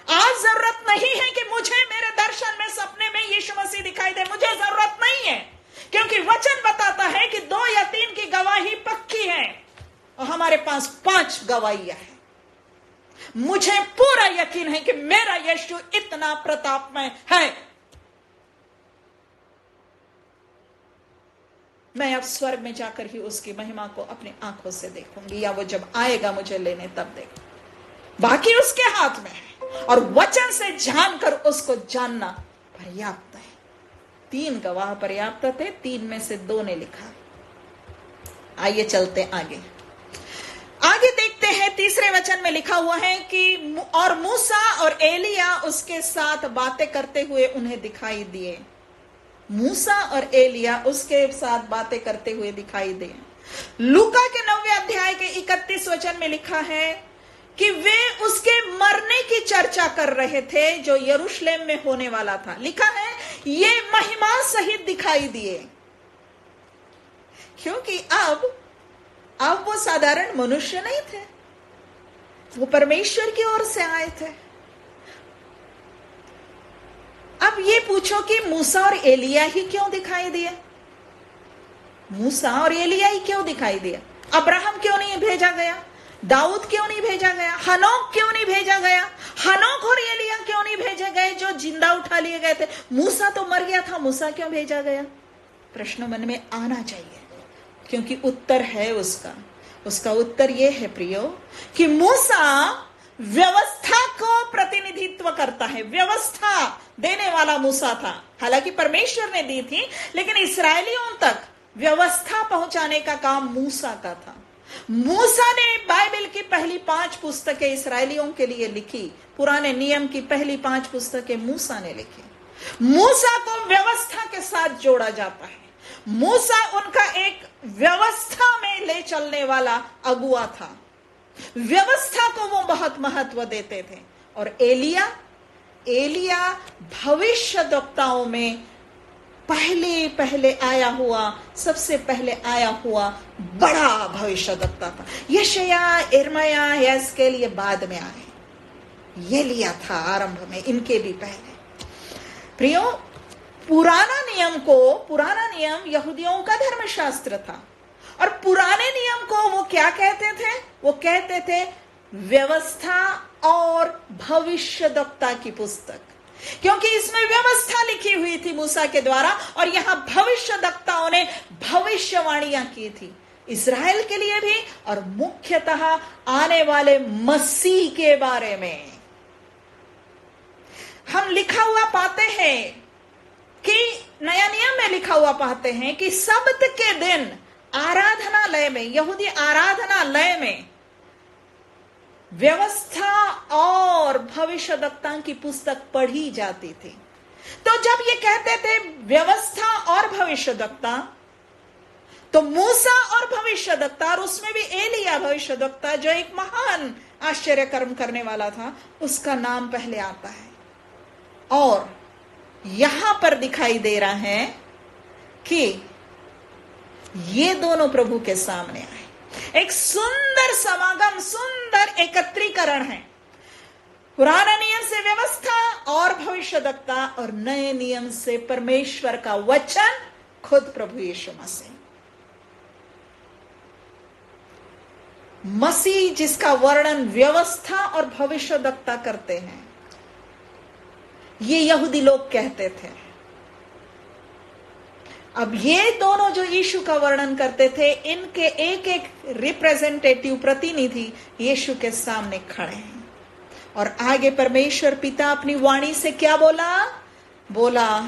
आज जरूरत नहीं है कि मुझे मेरे दर्शन में, सपने में यीशु मसीह दिखाई दे, मुझे जरूरत नहीं है, क्योंकि वचन बताता है कि 2 या 3 की गवाही पक्की है और हमारे पास 5 गवाहियां हैं। मुझे पूरा यकीन है कि मेरा यीशु इतना प्रतापमय है। मैं अब स्वर्ग में जाकर ही उसकी महिमा को अपनी आंखों से देखूंगी, या वो जब आएगा मुझे लेने तब देखूंगी। बाकी उसके हाथ में है, और वचन से जानकर उसको जानना पर्याप्त है। 3 गवाह पर्याप्त थे, 3 में से 2 ने लिखा। आइए चलते आगे देखते हैं। तीसरे वचन में लिखा हुआ है कि और मूसा और एलिया उसके साथ बातें करते हुए उन्हें दिखाई दिए। मूसा और एलिया उसके साथ बातें करते हुए दिखाई दिए। लूका के 9वें अध्याय के 31 वचन में लिखा है कि वे उसके मरने की चर्चा कर रहे थे जो यरूशलेम में होने वाला था। लिखा है ये महिमा सहित दिखाई दिए, क्योंकि अब वो साधारण मनुष्य नहीं थे, वो परमेश्वर की ओर से आए थे। अब ये पूछो कि मूसा और एलिया ही क्यों दिखाई दिए? मूसा और एलिया ही क्यों दिखाई दिया? अब्राहम क्यों नहीं भेजा गया? दाऊद क्यों नहीं भेजा गया? हनोक क्यों नहीं भेजा गया? हनोक और एलिया क्यों नहीं भेजे गए जो जिंदा उठा लिए गए थे? मूसा तो मर गया था, मूसा क्यों भेजा गया? प्रश्न मन में आना चाहिए, क्योंकि उत्तर है उसका उत्तर यह है प्रियो कि मूसा व्यवस्था को प्रतिनिधित्व करता है। व्यवस्था देने वाला मूसा था, हालांकि परमेश्वर ने दी थी, लेकिन इस्राएलियों तक व्यवस्था पहुंचाने का काम मूसा का था। मूसा ने बाइबल की पहली 5 पुस्तकें इस्राएलियों के लिए लिखी। पुराने नियम की पहली 5 पुस्तकें मूसा ने लिखी। मूसा को व्यवस्था के साथ जोड़ा जाता है। मूसा उनका एक व्यवस्था में ले चलने वाला अगुआ था। व्यवस्था को वो बहुत महत्व देते थे। और एलिया भविष्यद्वक्ताओं में सबसे पहले आया हुआ बड़ा भविष्यद्वक्ता था। यशाया, यिर्मयाह, यहेजकेल ये बाद में आए। एलिया था आरंभ में, इनके भी पहले। प्रियो, पुराना नियम यहूदियों का धर्मशास्त्र था, और पुराने नियम को वो क्या कहते थे? वो कहते थे व्यवस्था और भविष्यद्वक्ता की पुस्तक, क्योंकि इसमें व्यवस्था लिखी हुई थी मूसा के द्वारा, और यहां भविष्यद्वक्ताओं ने भविष्यवाणियां की थी इस्राएल के लिए भी, और मुख्यतः आने वाले मसीह के बारे में। हम लिखा हुआ पाते हैं कि नया नियम में लिखा हुआ पाते हैं कि सब्त के दिन आराधनालय में, यहूदी आराधनालय में व्यवस्था और भविष्यद्वक्ता की पुस्तक पढ़ी जाती थी। तो जब ये कहते थे व्यवस्था और भविष्यद्वक्ता, तो मूसा और भविष्यद्वक्ता, और उसमें भी एलिया भविष्यद्वक्ता जो एक महान आश्चर्य कर्म करने वाला था, उसका नाम पहले आता है। और यहां पर दिखाई दे रहा है कि ये दोनों प्रभु के सामने आए। एक सुंदर समागम, सुंदर एकत्रीकरण है। पुराने नियम से व्यवस्था और भविष्यद्वक्ता, और नए नियम से परमेश्वर का वचन, खुद प्रभु यीशु मसीह। मसीह जिसका वर्णन व्यवस्था और भविष्यवक्ता करते हैं, ये यहूदी लोग कहते थे। अब ये दोनों जो यीशु का वर्णन करते थे, इनके एक एक रिप्रेजेंटेटिव प्रतिनिधि यीशु के सामने खड़े हैं। और आगे परमेश्वर पिता अपनी वाणी से क्या बोला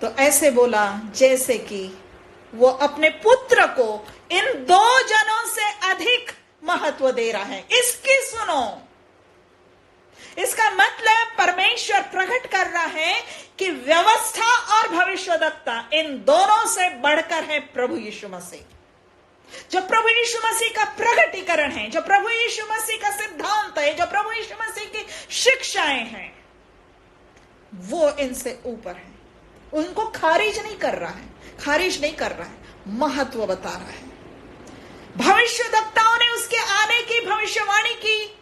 तो ऐसे बोला जैसे कि वो अपने पुत्र को इन दो जनों से अधिक महत्व दे रहा है। इसकी सुनो। इसका मतलब परमेश्वर प्रकट कर रहा है कि व्यवस्था और भविष्यवक्ता इन दोनों से बढ़कर है प्रभु यीशु मसीह। जो प्रभु यीशु मसीह का प्रकटीकरण है, जो प्रभु यीशु मसीह का सिद्धांत है, जो प्रभु यीशु मसीह की शिक्षाएं हैं, वो इनसे ऊपर है। उनको खारिज नहीं कर रहा है, महत्व बता रहा है। भविष्यवक्ताओं ने उसके आने की भविष्यवाणी की।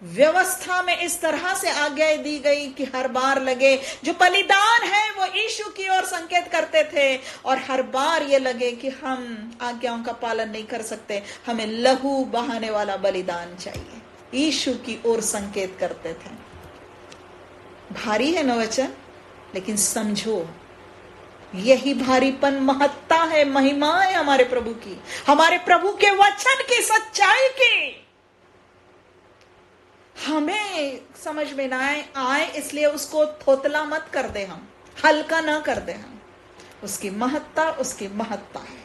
व्यवस्था में इस तरह से आज्ञाएं दी गई कि हर बार लगे जो बलिदान है वो यीशु की ओर संकेत करते थे, और हर बार ये लगे कि हम आज्ञाओं का पालन नहीं कर सकते, हमें लहू बहाने वाला बलिदान चाहिए। यीशु की ओर संकेत करते थे। भारी है न वचन, लेकिन समझो, यही भारीपन महत्ता है, महिमा है हमारे प्रभु की, हमारे प्रभु के वचन की सच्चाई की। हमें समझ में ना आए इसलिए उसको थोतला मत कर दे, हम हल्का ना कर दे। हम उसकी महत्ता है।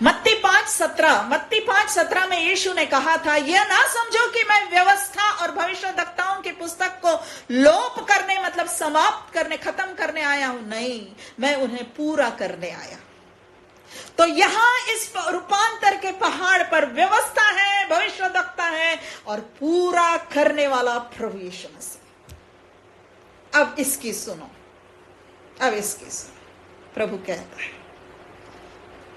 मत्ती 5:17 में यीशु ने कहा था, यह ना समझो कि मैं व्यवस्था और भविष्यवक्ताओं की पुस्तक को लोप करने, मतलब समाप्त करने, खत्म करने आया हूं। नहीं, मैं उन्हें पूरा करने आया। तो यहां इस रूपांतर के पहाड़ पर व्यवस्था है, भविष्यवक्ता है और पूरा करने वाला प्रभु यीशु मसीह। अब इसकी सुनो। प्रभु कहता है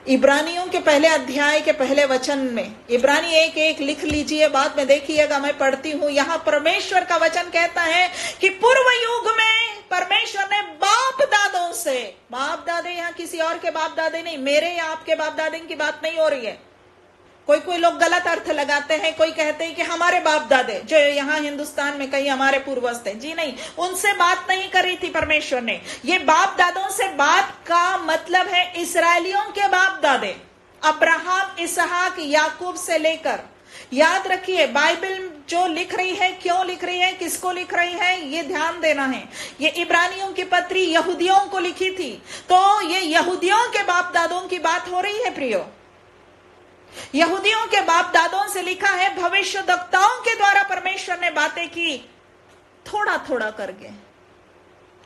इब्रानियों के पहले अध्याय के पहले वचन में, इब्रानी 1:1 लिख लीजिए, बाद में देखिएगा, मैं पढ़ती हूं। यहां परमेश्वर का वचन कहता है कि पूर्व युग में परमेश्वर ने बाप दादों से, बाप दादे यहां किसी और के बाप दादे नहीं, मेरे या आपके बाप दादे की बात नहीं हो रही है। कोई लोग गलत अर्थ लगाते हैं, कोई कहते हैं कि हमारे बाप दादे जो यहाँ हिंदुस्तान में कहीं हमारे पूर्वज थे। जी नहीं, उनसे बात नहीं करी थी परमेश्वर ने। ये बाप दादों से बात का मतलब है इस्राएलियों के बाप दादे, अब्राहम, इसहाक, याकूब से लेकर। याद रखिए, बाइबल जो लिख रही है, क्यों लिख रही है, किसको लिख रही है, ये ध्यान देना है। ये इब्रानियों की पत्री यहूदियों को लिखी थी, तो ये यहूदियों के बाप दादों की बात हो रही है प्रियो। यहूदियों के बाप दादों से लिखा है, भविष्यवक्ताओं के द्वारा परमेश्वर ने बातें की, थोड़ा थोड़ा करके,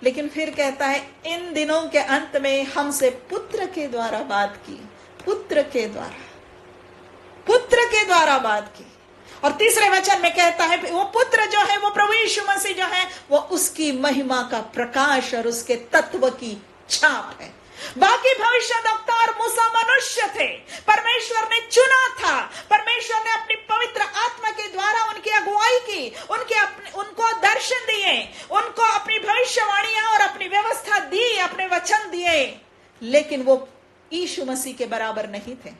लेकिन फिर कहता है इन दिनों के अंत में हमसे पुत्र के द्वारा बात की, पुत्र के द्वारा बात की। और तीसरे वचन में कहता है वो पुत्र जो है, वो प्रभु यीशु मसीह जो है, वो उसकी महिमा का प्रकाश और उसके तत्व की छाप है। बाकी भविष्यवक्ता और मूसा मनुष्य थे, परमेश्वर ने चुना था, परमेश्वर ने अपनी पवित्र आत्मा के द्वारा उनकी अगुवाई की, उनको दर्शन दिए, उनको अपनी भविष्यवाणियां और अपनी व्यवस्था दी, अपने वचन दिए, लेकिन वो यीशु मसीह के बराबर नहीं थे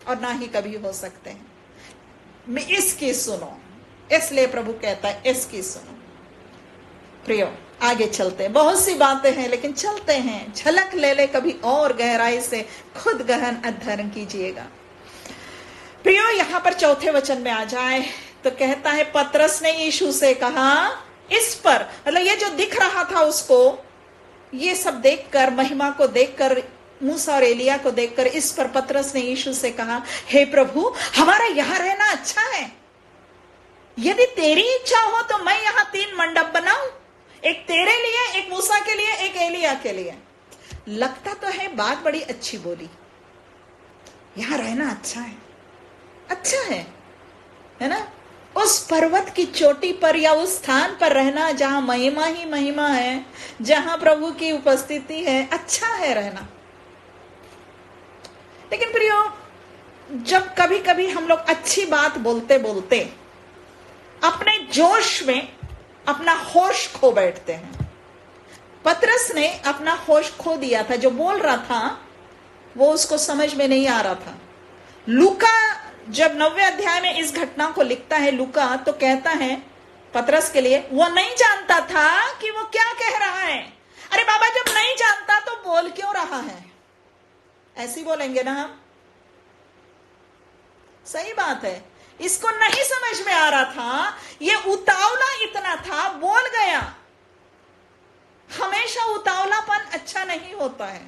और ना ही कभी हो सकते हैं। इसकी सुनो, इसलिए प्रभु कहता है इसकी सुनो। प्रियो, आगे चलते हैं, बहुत सी बातें हैं लेकिन चलते हैं, झलक ले ले कभी और गहराई से, खुद गहन अध्ययन कीजिएगा। प्रियो, यहां पर चौथे वचन में आ जाए तो कहता है पतरस ने यीशु से कहा, इस पर, मतलब ये जो दिख रहा था उसको, ये सब देखकर, महिमा को देखकर, मूसा और एलिया को देखकर, इस पर पतरस ने यीशु से कहा, हे प्रभु, हमारा यहां रहना अच्छा है। यदि तेरी इच्छा हो तो मैं यहां 3 मंडप बनाऊं, एक तेरे लिए, एक मूसा के लिए, एक एलिया के लिए। लगता तो है बात बड़ी अच्छी बोली, यहां रहना अच्छा है ना। उस पर्वत की चोटी पर या उस स्थान पर रहना जहां महिमा ही महिमा है, जहां प्रभु की उपस्थिति है, अच्छा है रहना। लेकिन प्रियो, जब कभी कभी हम लोग अच्छी बात बोलते बोलते अपने जोश में अपना होश खो बैठते हैं। पतरस ने अपना होश खो दिया था, जो बोल रहा था वो उसको समझ में नहीं आ रहा था, लूका जब 9वें अध्याय में इस घटना को लिखता है लूका, तो कहता है पतरस के लिए, वो नहीं जानता था कि वो क्या कह रहा है। अरे बाबा, जब नहीं जानता तो बोल क्यों रहा है? ऐसी बोलेंगे ना हम। सही बात है, इसको नहीं समझ में आ रहा था, ये उतावला इतना था, बोल गया। हमेशा उतावलापन अच्छा नहीं होता है।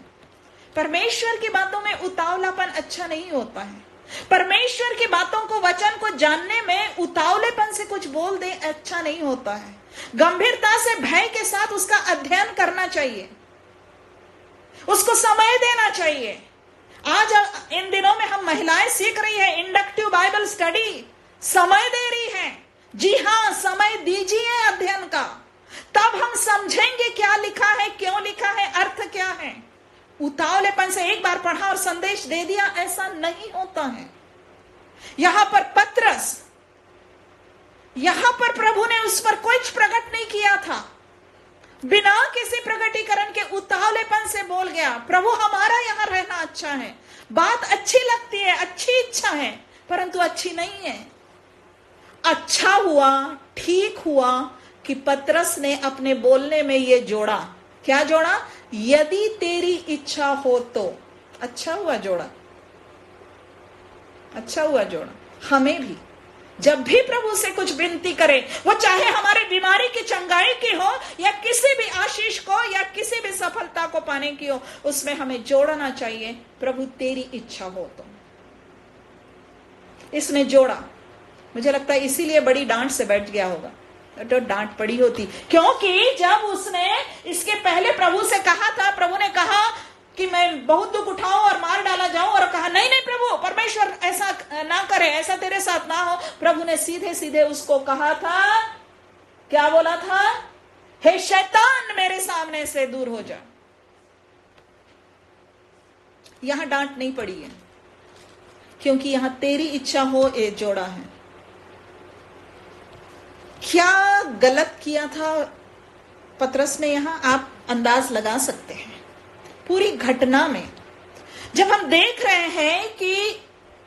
परमेश्वर की बातों में उतावलापन अच्छा नहीं होता है। परमेश्वर की बातों को, वचन को जानने में उतावलेपन से कुछ बोल दे अच्छा नहीं होता है। गंभीरता से, भय के साथ उसका अध्ययन करना चाहिए, उसको समय देना चाहिए। आज इन दिनों में हम महिलाएं सीख रही है इंडक्टिव बाइबल स्टडी, समय दे रही है। जी हां, समय दीजिए अध्ययन का, तब हम समझेंगे क्या लिखा है, क्यों लिखा है, अर्थ क्या है। उतावलेपन से एक बार पढ़ा और संदेश दे दिया, ऐसा नहीं होता है। यहां पर पतरस, यहां पर प्रभु ने उस पर कुछ प्रकट नहीं किया था, बिना किसी प्रकटीकरण के उतावलेपन से बोल गया, प्रभु हमारा यहां रहना अच्छा है, बात अच्छी लगती है, अच्छी इच्छा है, परंतु अच्छी नहीं है। अच्छा हुआ, ठीक हुआ कि पतरस ने अपने बोलने में यह जोड़ा। क्या जोड़ा? यदि तेरी इच्छा हो तो। अच्छा हुआ जोड़ा, अच्छा हुआ जोड़ा। हमें भी जब भी प्रभु से कुछ विनती करें, वो चाहे हमारे बीमारी की चंगाई की हो या किसी भी आशीष को या किसी भी सफलता को पाने की हो, उसमें हमें जोड़ना चाहिए, प्रभु तेरी इच्छा हो तो। इसने जोड़ा, मुझे लगता है इसीलिए बड़ी डांट से बैठ गया होगा, तो डांट पड़ी होती, क्योंकि जब उसने इसके पहले प्रभु से कहा था, प्रभु ने कहा कि मैं बहुत दुख उठाऊं और मार डाला जाऊं, और कहा नहीं नहीं प्रभु, परमेश्वर ऐसा ना करे, ऐसा तेरे साथ ना हो। प्रभु ने सीधे सीधे उसको कहा था, क्या बोला था? हे शैतान, मेरे सामने से दूर हो जा। यहां डांट नहीं पड़ी है, क्योंकि यहां तेरी इच्छा हो ये जोड़ा है। क्या गलत किया था पतरस ने यहां? आप अंदाज लगा सकते हैं। पूरी घटना में जब हम देख रहे हैं कि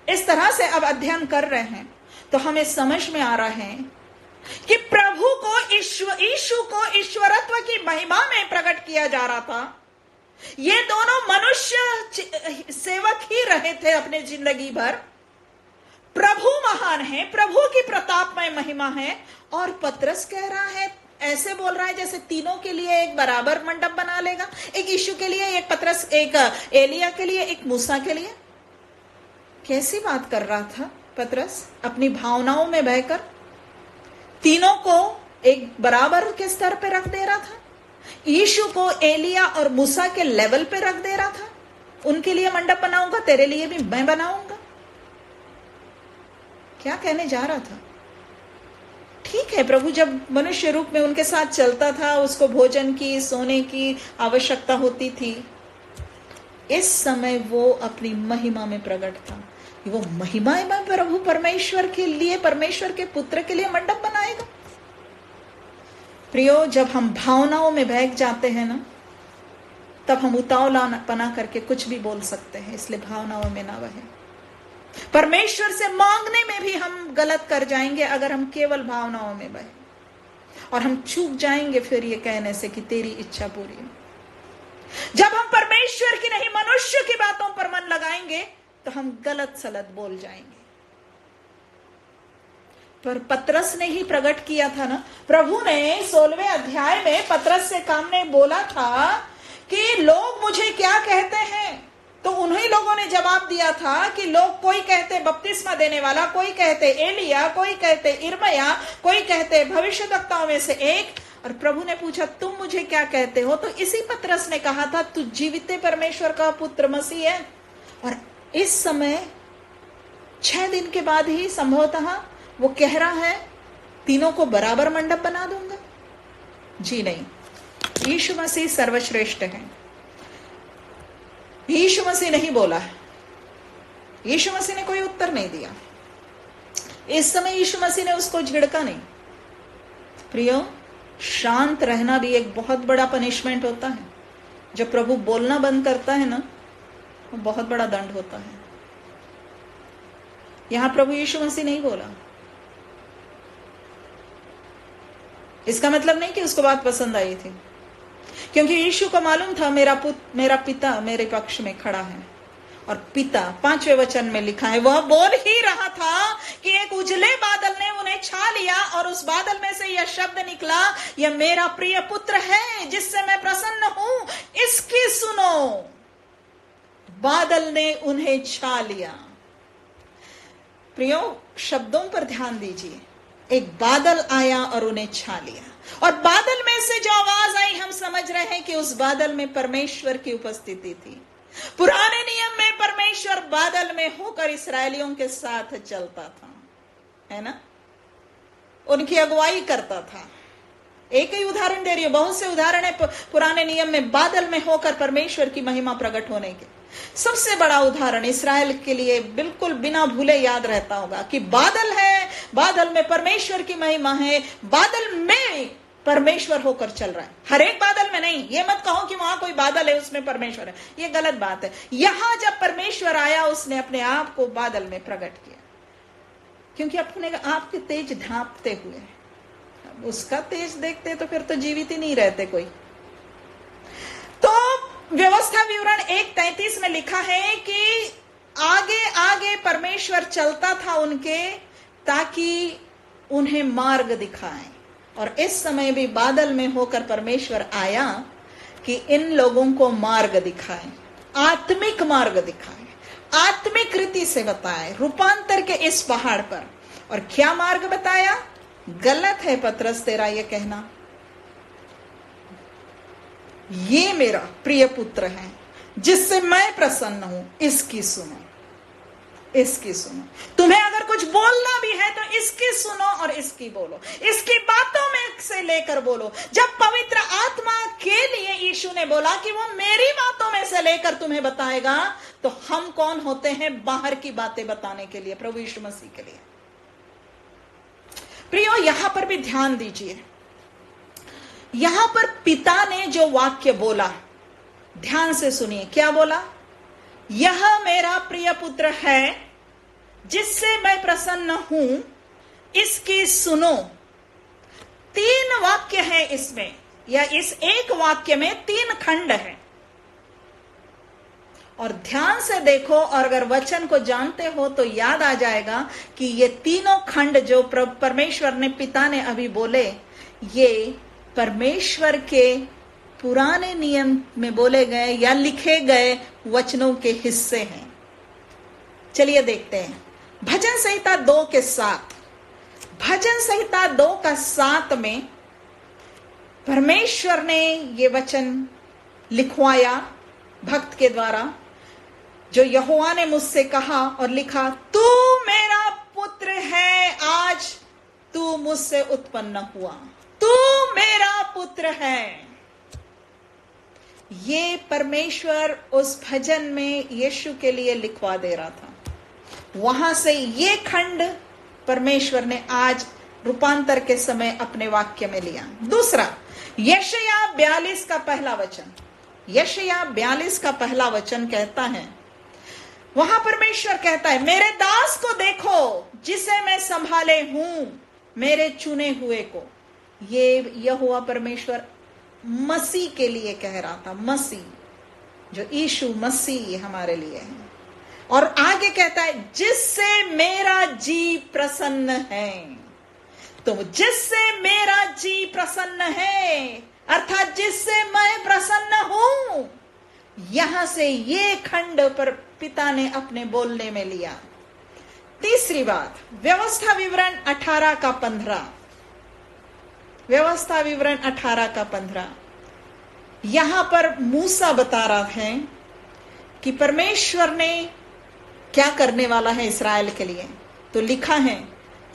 इस तरह से अब अध्ययन कर रहे हैं, तो हमें समझ में आ रहा है कि प्रभु को, यीशु को ईश्वरत्व की महिमा में प्रकट किया जा रहा था। ये दोनों मनुष्य सेवक ही रहे थे अपने जिंदगी भर। प्रभु महान है, प्रभु की प्रतापमय महिमा है, और पतरस कह रहा है, ऐसे बोल रहा है जैसे तीनों के लिए एक बराबर मंडप बना लेगा, एक यीशु के लिए, एक पतरस, एक एलिया के लिए, एक मूसा के लिए। कैसी बात कर रहा था पतरस? अपनी भावनाओं में बहकर तीनों को एक बराबर के स्तर पे रख दे रहा था। यीशु को एलिया और मूसा के लेवल पे रख दे रहा था। उनके लिए मंडप बनाऊंगा, तेरे लिए भी मैं बनाऊंगा। क्या कहने जा रहा था? ठीक है, प्रभु जब मनुष्य रूप में उनके साथ चलता था, उसको भोजन की, सोने की आवश्यकता होती थी। इस समय वो अपनी महिमा में प्रकट था। वो महिमा में प्रभु परमेश्वर के लिए, परमेश्वर के पुत्र के लिए मंडप बनाएगा। प्रियो, जब हम भावनाओं में बहक जाते हैं ना, तब हम उतावलापना करके कुछ भी बोल सकते हैं। इसलिए भावनाओं में ना बहे। परमेश्वर से मांगने में भी हम गलत कर जाएंगे अगर हम केवल भावनाओं में बहे, और हम चूक जाएंगे फिर ये कहने से कि तेरी इच्छा पूरी हो। जब हम परमेश्वर की नहीं मनुष्य की बातों पर मन लगाएंगे तो हम गलत सलत बोल जाएंगे। पर पतरस ने ही प्रकट किया था ना, प्रभु ने 16वें अध्याय में पतरस से सामने बोला था कि लोग मुझे क्या कहते हैं। तो उन्हीं लोगों ने जवाब दिया था कि लोग, कोई कहते बपतिस्मा देने वाला, कोई कहते एलिया, कोई कहते इर्मया, कोई कहते भविष्यद्वक्ताओं में से एक। और प्रभु ने पूछा, तुम मुझे क्या कहते हो? तो इसी पतरस ने कहा था, तू जीवित परमेश्वर का पुत्र मसीह है। और इस समय 6 दिन के बाद ही संभवतः वो कह रहा है, तीनों को बराबर मंडप बना दूंगा। जी नहीं, यीशु मसीह सर्वश्रेष्ठ है। यीशु मसीह नहीं बोला है, यीशु मसीह ने कोई उत्तर नहीं दिया। इस समय यीशु मसीह ने उसको झिड़का नहीं। प्रियो, शांत रहना भी एक बहुत बड़ा पनिशमेंट होता है। जब प्रभु बोलना बंद करता है ना, वो बहुत बड़ा दंड होता है। यहां प्रभु यीशु मसीह नहीं बोला। इसका मतलब नहीं कि उसको बात पसंद आई थी, क्योंकि यीशु को मालूम था मेरा पिता मेरे पक्ष में खड़ा है। और पिता 5वें वचन में लिखा है, वह बोल ही रहा था कि एक उजले बादल ने उन्हें छा लिया और उस बादल में से यह शब्द निकला, यह मेरा प्रिय पुत्र है जिससे मैं प्रसन्न हूं, इसकी सुनो। बादल ने उन्हें छा लिया। प्रियो, शब्दों पर ध्यान दीजिए। एक बादल आया और उन्हें छा लिया, और बादल में से जो आवाज आई, हम समझ रहे हैं कि उस बादल में परमेश्वर की उपस्थिति थी। पुराने नियम में परमेश्वर बादल में होकर इस्राएलियों के साथ चलता था, है ना, उनकी अगुवाई करता था। एक ही उदाहरण दे रही हूं, बहुत से उदाहरण है पुराने नियम में बादल में होकर परमेश्वर की महिमा प्रकट होने के। सबसे बड़ा उदाहरण इस्राएल के लिए बिल्कुल बिना भूले याद रहता होगा कि बादल है, बादल में परमेश्वर की महिमा है, बादल में परमेश्वर होकर चल रहा है। हर एक बादल में नहीं, ये मत कहो कि वहां कोई बादल है उसमें परमेश्वर है, ये गलत बात है। यहां जब परमेश्वर आया, उसने अपने आप को बादल में प्रकट किया, क्योंकि अपने आप के तेज ढांपते हुए। उसका तेज देखते तो फिर तो जीवित ही नहीं रहते कोई। तो व्यवस्था विवरण 1:33 में लिखा है कि आगे आगे परमेश्वर चलता था उनके, ताकि उन्हें मार्ग दिखाए। और इस समय भी बादल में होकर परमेश्वर आया कि इन लोगों को मार्ग दिखाए, आत्मिक मार्ग दिखाए, आत्मिक रीति से बताए, रूपांतर के इस पहाड़ पर। और क्या मार्ग बताया? गलत है पतरस तेरा ये कहना, ये मेरा प्रिय पुत्र है जिससे मैं प्रसन्न हूं, इसकी सुनो, इसकी सुनो। तुम्हें अगर कुछ बोलना भी है तो इसकी सुनो और इसकी बोलो, इसकी बातों में से लेकर बोलो। जब पवित्र आत्मा के लिए यीशु ने बोला कि वो मेरी बातों में से लेकर तुम्हें बताएगा, तो हम कौन होते हैं बाहर की बातें बताने के लिए? प्रभु यीशु मसीह के लिए। प्रियो, यहां पर भी ध्यान दीजिए। यहां पर पिता ने जो वाक्य बोला, ध्यान से सुनिए। क्या बोला? यह मेरा प्रिय पुत्र है जिससे मैं प्रसन्न हूं, इसकी सुनो। 3 वाक्य है इसमें, या इस एक वाक्य में 3 खंड है। और ध्यान से देखो, और अगर वचन को जानते हो तो याद आ जाएगा कि ये तीनों खंड जो परमेश्वर ने, पिता ने अभी बोले, ये परमेश्वर के पुराने नियम में बोले गए या लिखे गए वचनों के हिस्से हैं। चलिए देखते हैं। भजन संहिता 2:7, भजन संहिता 2:7 में परमेश्वर ने ये वचन लिखवाया भक्त के द्वारा, जो यहोवा ने मुझसे कहा और लिखा, तू मेरा पुत्र है, आज तू मुझसे उत्पन्न हुआ, तू मेरा पुत्र है। ये परमेश्वर उस भजन में यीशु के लिए लिखवा दे रहा था। वहां से ये खंड परमेश्वर ने आज रूपांतर के समय अपने वाक्य में लिया। दूसरा, यशायाह 42 का पहला वचन, यशायाह 42 का पहला वचन कहता है, वहां परमेश्वर कहता है, मेरे दास को देखो जिसे मैं संभाले हूं, मेरे चुने हुए को। ये यहोवा परमेश्वर मसीह के लिए कह रहा था, मसीह जो यीशु मसीह हमारे लिए है। और आगे कहता है, जिससे मेरा जी प्रसन्न है। तो जिससे मेरा जी प्रसन्न है, अर्थात जिससे मैं प्रसन्न हूं, यहां से ये खंड पर पिता ने अपने बोलने में लिया। तीसरी बात, व्यवस्था विवरण 18:15, व्यवस्था विवरण 18:15, यहां पर मूसा बता रहा है कि परमेश्वर ने क्या करने वाला है इस्राएल के लिए। तो लिखा है,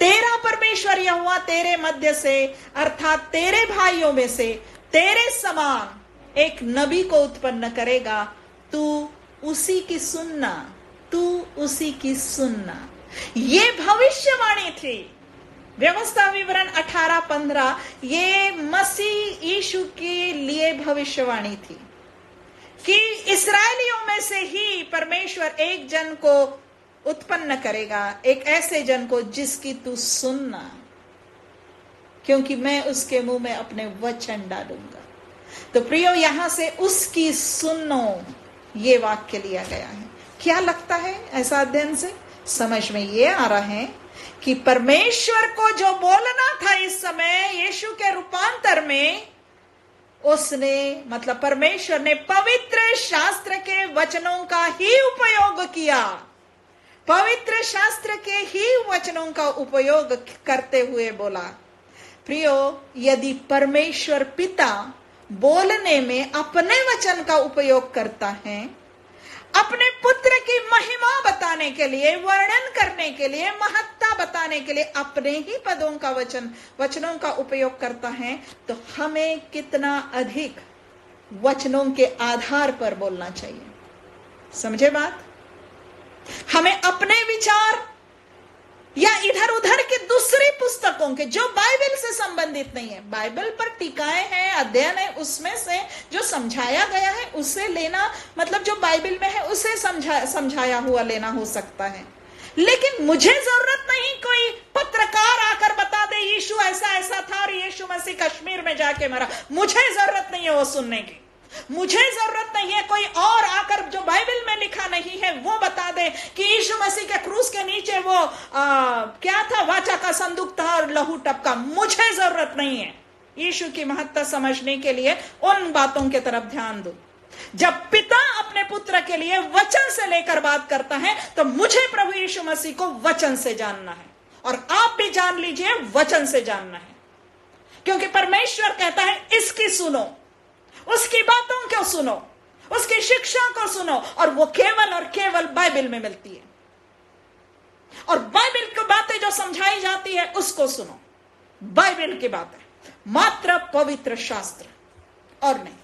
तेरा परमेश्वर यहोवा तेरे मध्य से, अर्थात तेरे भाइयों में से तेरे समान एक नबी को उत्पन्न करेगा, तू उसी की सुनना, तू उसी की सुनना। ये भविष्यवाणी थी। व्यवस्था विवरण 18:15 ये मसीह यीशु के लिए भविष्यवाणी थी कि इस्राएलियों में से ही परमेश्वर एक जन को उत्पन्न करेगा एक ऐसे जन को जिसकी तू सुनना, क्योंकि मैं उसके मुंह में अपने वचन डालूंगा। तो प्रियो, यहां से उसकी सुनो ये वाक्य लिया गया है। क्या लगता है ऐसा अध्ययन से समझ में ये आ रहा है कि परमेश्वर को जो बोलना था इस समय यीशु के रूपांतर में, उसने मतलब परमेश्वर ने पवित्र शास्त्र के वचनों का ही उपयोग किया, पवित्र शास्त्र के ही वचनों का उपयोग करते हुए बोला। प्रियो, यदि परमेश्वर पिता बोलने में अपने वचन का उपयोग करता है, अपने पुत्र की महिमा बताने के लिए, वर्णन करने के लिए, महत्ता बताने के लिए अपने ही पदों का वचनों का उपयोग करता है, तो हमें कितना अधिक वचनों के आधार पर बोलना चाहिए। समझे बात? हमें अपने विचार या इधर उधर के दूसरी पुस्तकों के जो बाइबल से संबंधित नहीं है, बाइबल पर टीकाएं हैं, अध्ययन है, उसमें से जो समझाया गया है उसे लेना, मतलब जो बाइबल में है उसे समझाया हुआ लेना हो सकता है। लेकिन मुझे जरूरत नहीं कोई पत्रकार आकर बता दे यीशु ऐसा ऐसा था और यीशु मसीह कश्मीर में जाके मरा। मुझे जरूरत नहीं है वो सुनने की। मुझे जरूरत नहीं है कोई और आकर जो बाइबल में लिखा नहीं है वो बता दे कि यीशु मसीह के क्रूस के नीचे वो क्या था, वाचा का संदूक था और लहू टपका। मुझे जरूरत नहीं है। यीशु की महत्ता समझने के लिए उन बातों की तरफ ध्यान दो। जब पिता अपने पुत्र के लिए वचन से लेकर बात करता है, तो मुझे प्रभु यीशु मसीह को वचन से जानना है, और आप भी जान लीजिए वचन से जानना है। क्योंकि परमेश्वर कहता है इसकी सुनो, उसकी बातों को सुनो, उसकी शिक्षा को सुनो, और वो केवल और केवल बाइबल में मिलती है। और बाइबल की बातें जो समझाई जाती है उसको सुनो, बाइबल की बातें, मात्र पवित्र शास्त्र और नहीं।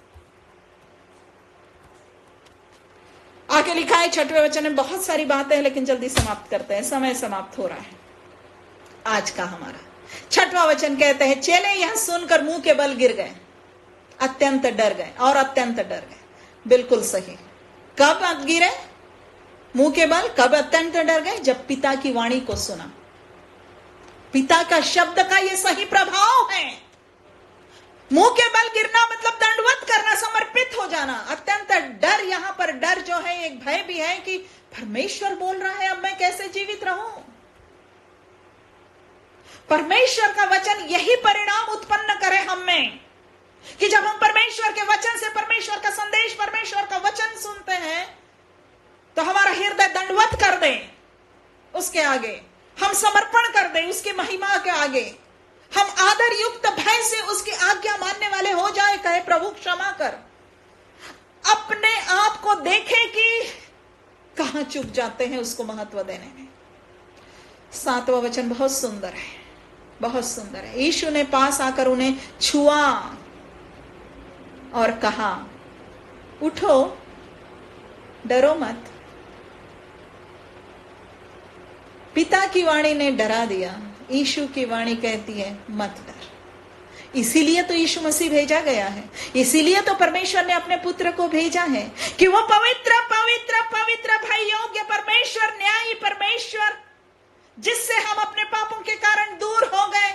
आगे लिखा है 6वें वचन में, बहुत सारी बातें हैं लेकिन जल्दी समाप्त करते हैं, समय समाप्त हो रहा है आज का हमारा। 6वां वचन कहते हैं, चेले यह सुनकर मुंह के बल गिर गए, अत्यंत डर गए और अत्यंत डर गए। बिल्कुल सही। कब गिरे मुंह के बल, कब अत्यंत डर गए? जब पिता की वाणी को सुना। पिता का शब्द का यह सही प्रभाव है। मुंह के बल गिरना मतलब दंडवत करना, समर्पित हो जाना। अत्यंत डर, यहां पर डर जो है एक भय भी है कि परमेश्वर बोल रहा है, अब मैं कैसे जीवित रहूं। परमेश्वर का वचन यही परिणाम उत्पन्न करे हम में कि जब हम परमेश्वर के वचन से, परमेश्वर का संदेश, परमेश्वर का वचन सुनते हैं, तो हमारा हृदय दंडवत कर दे उसके आगे, हम समर्पण कर दें उसकी महिमा के आगे, हम आदर युक्त भय से उसकी आज्ञा मानने वाले हो जाए। कहे प्रभु क्षमा कर, अपने आप को देखें कि कहां चूक जाते हैं उसको महत्व देने में। 7वां वचन बहुत सुंदर है, बहुत सुंदर है। यीशु ने पास आकर उन्हें छुआ और कहा, उठो, डरो मत। पिता की वाणी ने डरा दिया, यीशु की वाणी कहती है मत डर। इसीलिए तो यीशु मसीह भेजा गया है, इसीलिए तो परमेश्वर ने अपने पुत्र को भेजा है कि वो पवित्र पवित्र पवित्र भाई योग्य परमेश्वर, न्यायी परमेश्वर, जिससे हम अपने पापों के कारण दूर हो गए,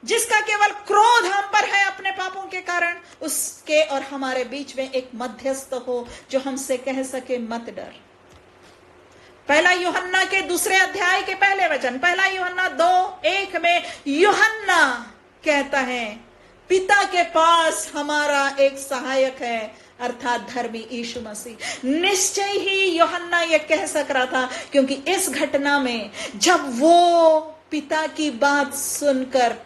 जिसका केवल क्रोध हम पर है अपने पापों के कारण, उसके और हमारे बीच में एक मध्यस्थ हो जो हमसे कह सके मत डर। 1 यूहन्ना के 2 अध्याय के पहले वचन, 1 यूहन्ना 2:1 में यूहन्ना कहता है, पिता के पास हमारा एक सहायक है, अर्थात धर्मी यीशु मसीह। निश्चय ही यूहन्ना यह कह सक रहा था, क्योंकि इस घटना में जब वो पिता की बात सुनकर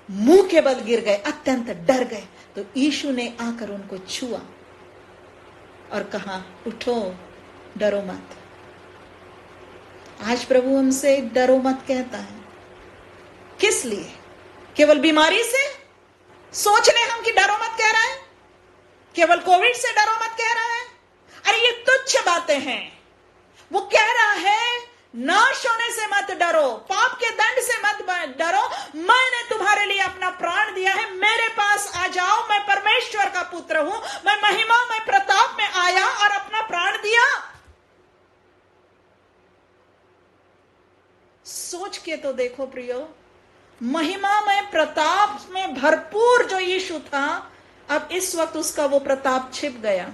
मुंह के बल गिर गए, अत्यंत डर गए, तो यीशु ने आकर उनको छुआ और कहा, उठो, डरो मत। आज प्रभु हमसे डरो मत कहता है। किस लिए? केवल बीमारी से सोच ले हम कि डरो मत कह रहा है, केवल कोविड से डरो मत कह रहा है। अरे ये तुच्छ बातें हैं। वो कह रहा है नाश होने से मत डरो, पाप के दंड से मत डरो, मैंने तुम्हारे लिए अपना प्राण दिया है, मेरे पास आ जाओ, मैं परमेश्वर का पुत्र हूं, मैं महिमा में प्रताप में आया और अपना प्राण दिया। सोच के तो देखो प्रियो, महिमा में प्रताप में भरपूर जो यीशु था, अब इस वक्त उसका वो प्रताप छिप गया।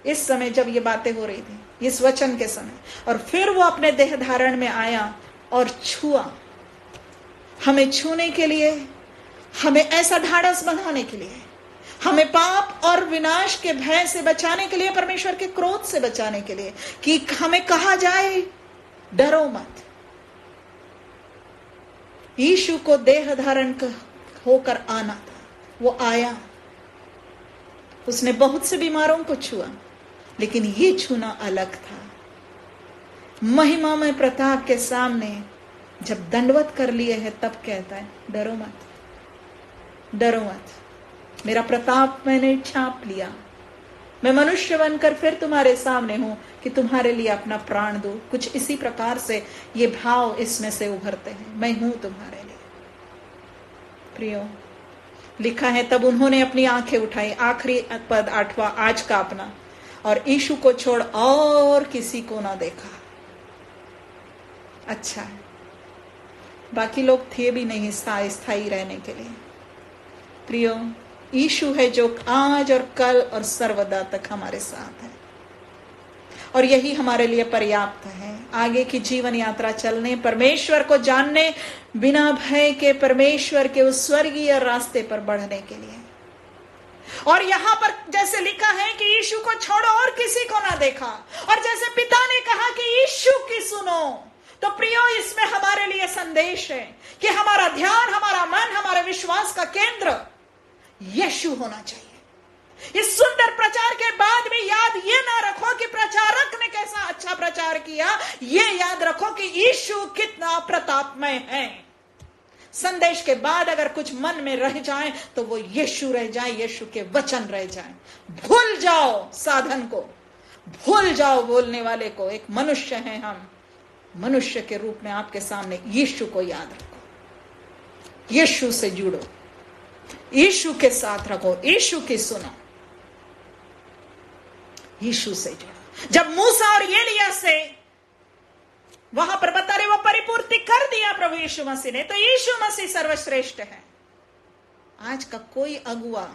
इस समय जब ये बातें हो रही थी, इस वचन के समय, और फिर वो अपने देह धारण में आया और छुआ। हमें छूने के लिए, हमें ऐसा ढाढ़स बनाने के लिए, हमें पाप और विनाश के भय से बचाने के लिए, परमेश्वर के क्रोध से बचाने के लिए, कि हमें कहा जाए डरो मत। यीशु को देह धारण होकर आना था, वो आया, उसने बहुत से बीमारों को छुआ, लेकिन ये छूना अलग था। महिमा में प्रताप के सामने जब दंडवत कर लिए है, तब कहता है डरो मत, डरो मत, मेरा प्रताप मैंने छाप लिया, मैं मनुष्य बनकर फिर तुम्हारे सामने हूं कि तुम्हारे लिए अपना प्राण दूं। कुछ इसी प्रकार से ये भाव इसमें से उभरते हैं, मैं हूं तुम्हारे लिए। प्रियो, लिखा है तब उन्होंने अपनी आंखें उठाई, आखिरी पद 8वां आज का अपना, और यीशु को छोड़ और किसी को ना देखा। अच्छा है, बाकी लोग थे भी नहीं स्थायी रहने के लिए। प्रियो, यीशु है जो आज और कल और सर्वदा तक हमारे साथ है, और यही हमारे लिए पर्याप्त है आगे की जीवन यात्रा चलने, परमेश्वर को जानने, बिना भय के परमेश्वर के उस स्वर्गीय रास्ते पर बढ़ने के लिए। और यहां पर जैसे लिखा है कि यीशु को छोड़ो और किसी को ना देखा, और जैसे पिता ने कहा कि यीशु की सुनो, तो प्रियो इसमें हमारे लिए संदेश है कि हमारा ध्यान, हमारा मन, हमारे विश्वास का केंद्र यीशु होना चाहिए। इस सुंदर प्रचार के बाद भी याद ये ना रखो कि प्रचारक ने कैसा अच्छा प्रचार किया, ये याद रखो कि यीशु कितना प्रतापमय है। संदेश के बाद अगर कुछ मन में रह जाए तो वो यीशु रह जाए, यीशु के वचन रह जाए। भूल जाओ साधन को, भूल जाओ बोलने वाले को। एक मनुष्य हैं हम, मनुष्य के रूप में आपके सामने यीशु को याद रखो, यीशु से जुड़ो, यीशु के साथ रखो, यीशु की सुनो, यीशु से जुड़ो। जब मूसा और एलिया से वहां पर बता रहे वो परिपूर्ति कर दिया प्रभु यीशु मसीह ने, तो यीशु मसीह सर्वश्रेष्ठ है। आज का कोई अगुआ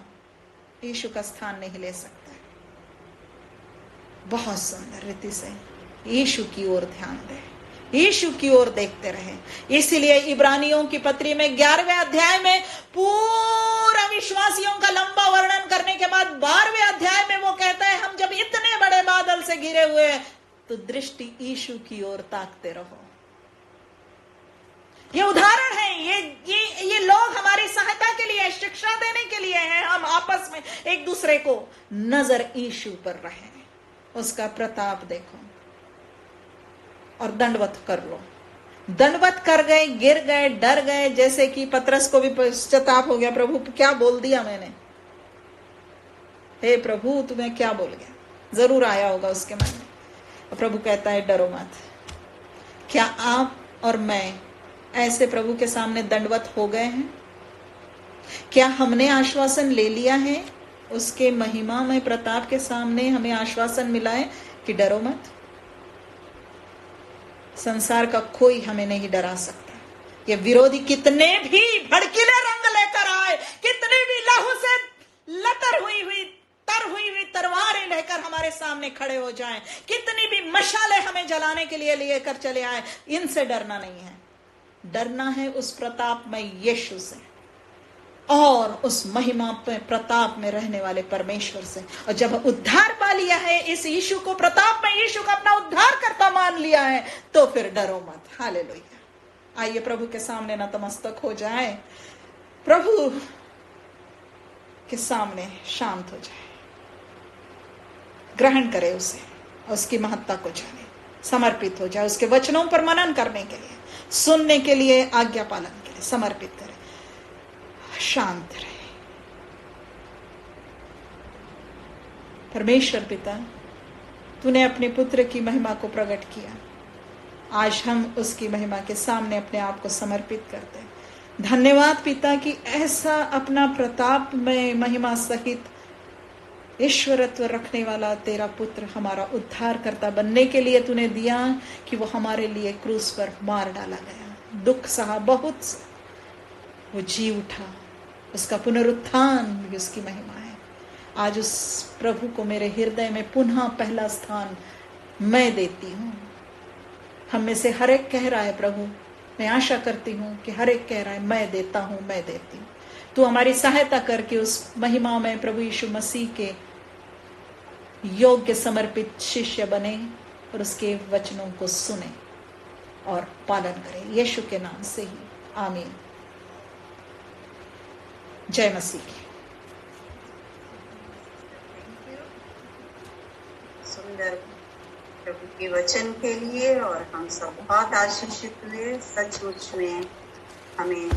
यीशु का स्थान नहीं ले सकता है। बहुत सुंदर रीति से यीशु की ओर ध्यान दे, यीशु की ओर देखते रहे। इसीलिए इब्रानियों की पत्री में 11वें अध्याय में पूरा विश्वासियों का लंबा वर्णन करने के बाद 12वें अध्याय में वो कहता है हम जब इतने बड़े बादल से घिरे हुए हैं तो दृष्टि यीशु की ओर ताकते रहो। ये उदाहरण है, ये लोग हमारी सहायता के लिए, शिक्षा देने के लिए हैं। हम आपस में एक दूसरे को नजर यीशु पर रहे, उसका प्रताप देखो और दंडवत कर लो। दंडवत कर गए, गिर गए, डर गए, जैसे कि पतरस को भी पश्चाताप हो गया, प्रभु क्या बोल दिया मैंने, हे प्रभु तुम्हें क्या बोल गया, जरूर आया होगा उसके मन में। प्रभु कहता है डरो मत। क्या आप और मैं ऐसे प्रभु के सामने दंडवत हो गए हैं? क्या हमने आश्वासन ले लिया है? उसके महिमा में प्रताप के सामने हमें आश्वासन मिला है कि डरो मत। संसार का कोई हमें नहीं डरा सकता। ये विरोधी कितने भी भड़कीले रंग लेकर आए, कितने भी लहू से लतर हुई तलवारें लेकर हमारे सामने खड़े हो जाएं, कितनी भी मशाले हमें जलाने के लिए लेकर चले आए, इनसे डरना नहीं है। डरना है उस प्रताप में यीशु से और उस महिमा में प्रताप में रहने वाले परमेश्वर से। और जब उद्धार पा लिया है, इस यीशु को, प्रताप में यीशु को अपना उद्धार करता मान लिया है, तो फिर डरो मत। हालेलुया। आइए प्रभु के सामने नतमस्तक हो जाए, प्रभु के सामने शांत हो जाए, ग्रहण करे उसे, उसकी महत्ता को जाने, समर्पित हो जाए, उसके वचनों पर मनन करने के लिए, सुनने के लिए, आज्ञा पालन के लिए समर्पित करे, शांत रहे। परमेश्वर पिता, तूने अपने पुत्र की महिमा को प्रकट किया, आज हम उसकी महिमा के सामने अपने आप को समर्पित करते हैं। धन्यवाद पिता कि ऐसा अपना प्रताप में महिमा सहित ईश्वरत्व रखने वाला तेरा पुत्र हमारा उद्धार करता बनने के लिए तूने दिया कि वो हमारे लिए क्रूस पर मार डाला गया। दुख सहा, बहुत वो जी उठा, उसका पुनरुत्थान भी उसकी महिमा है। आज उस प्रभु को मेरे हृदय में पुनः पहला स्थान मैं देती हूँ। हम में से हर एक कह रहा है प्रभु, मैं आशा करती हूँ कि हर एक कह रहा है मैं देता हूँ, मैं देती हूँ। तू हमारी सहायता करके उस महिमा में प्रभु यीशु मसीह के योग्य समर्पित शिष्य बने और उसके वचनों को सुने और पालन करें, यीशु के नाम से ही, आमीन। जय मसीह की। सुंदर प्रभु के वचन के लिए, और हम सब बहुत आशीषित हुए। सचमुच में हमें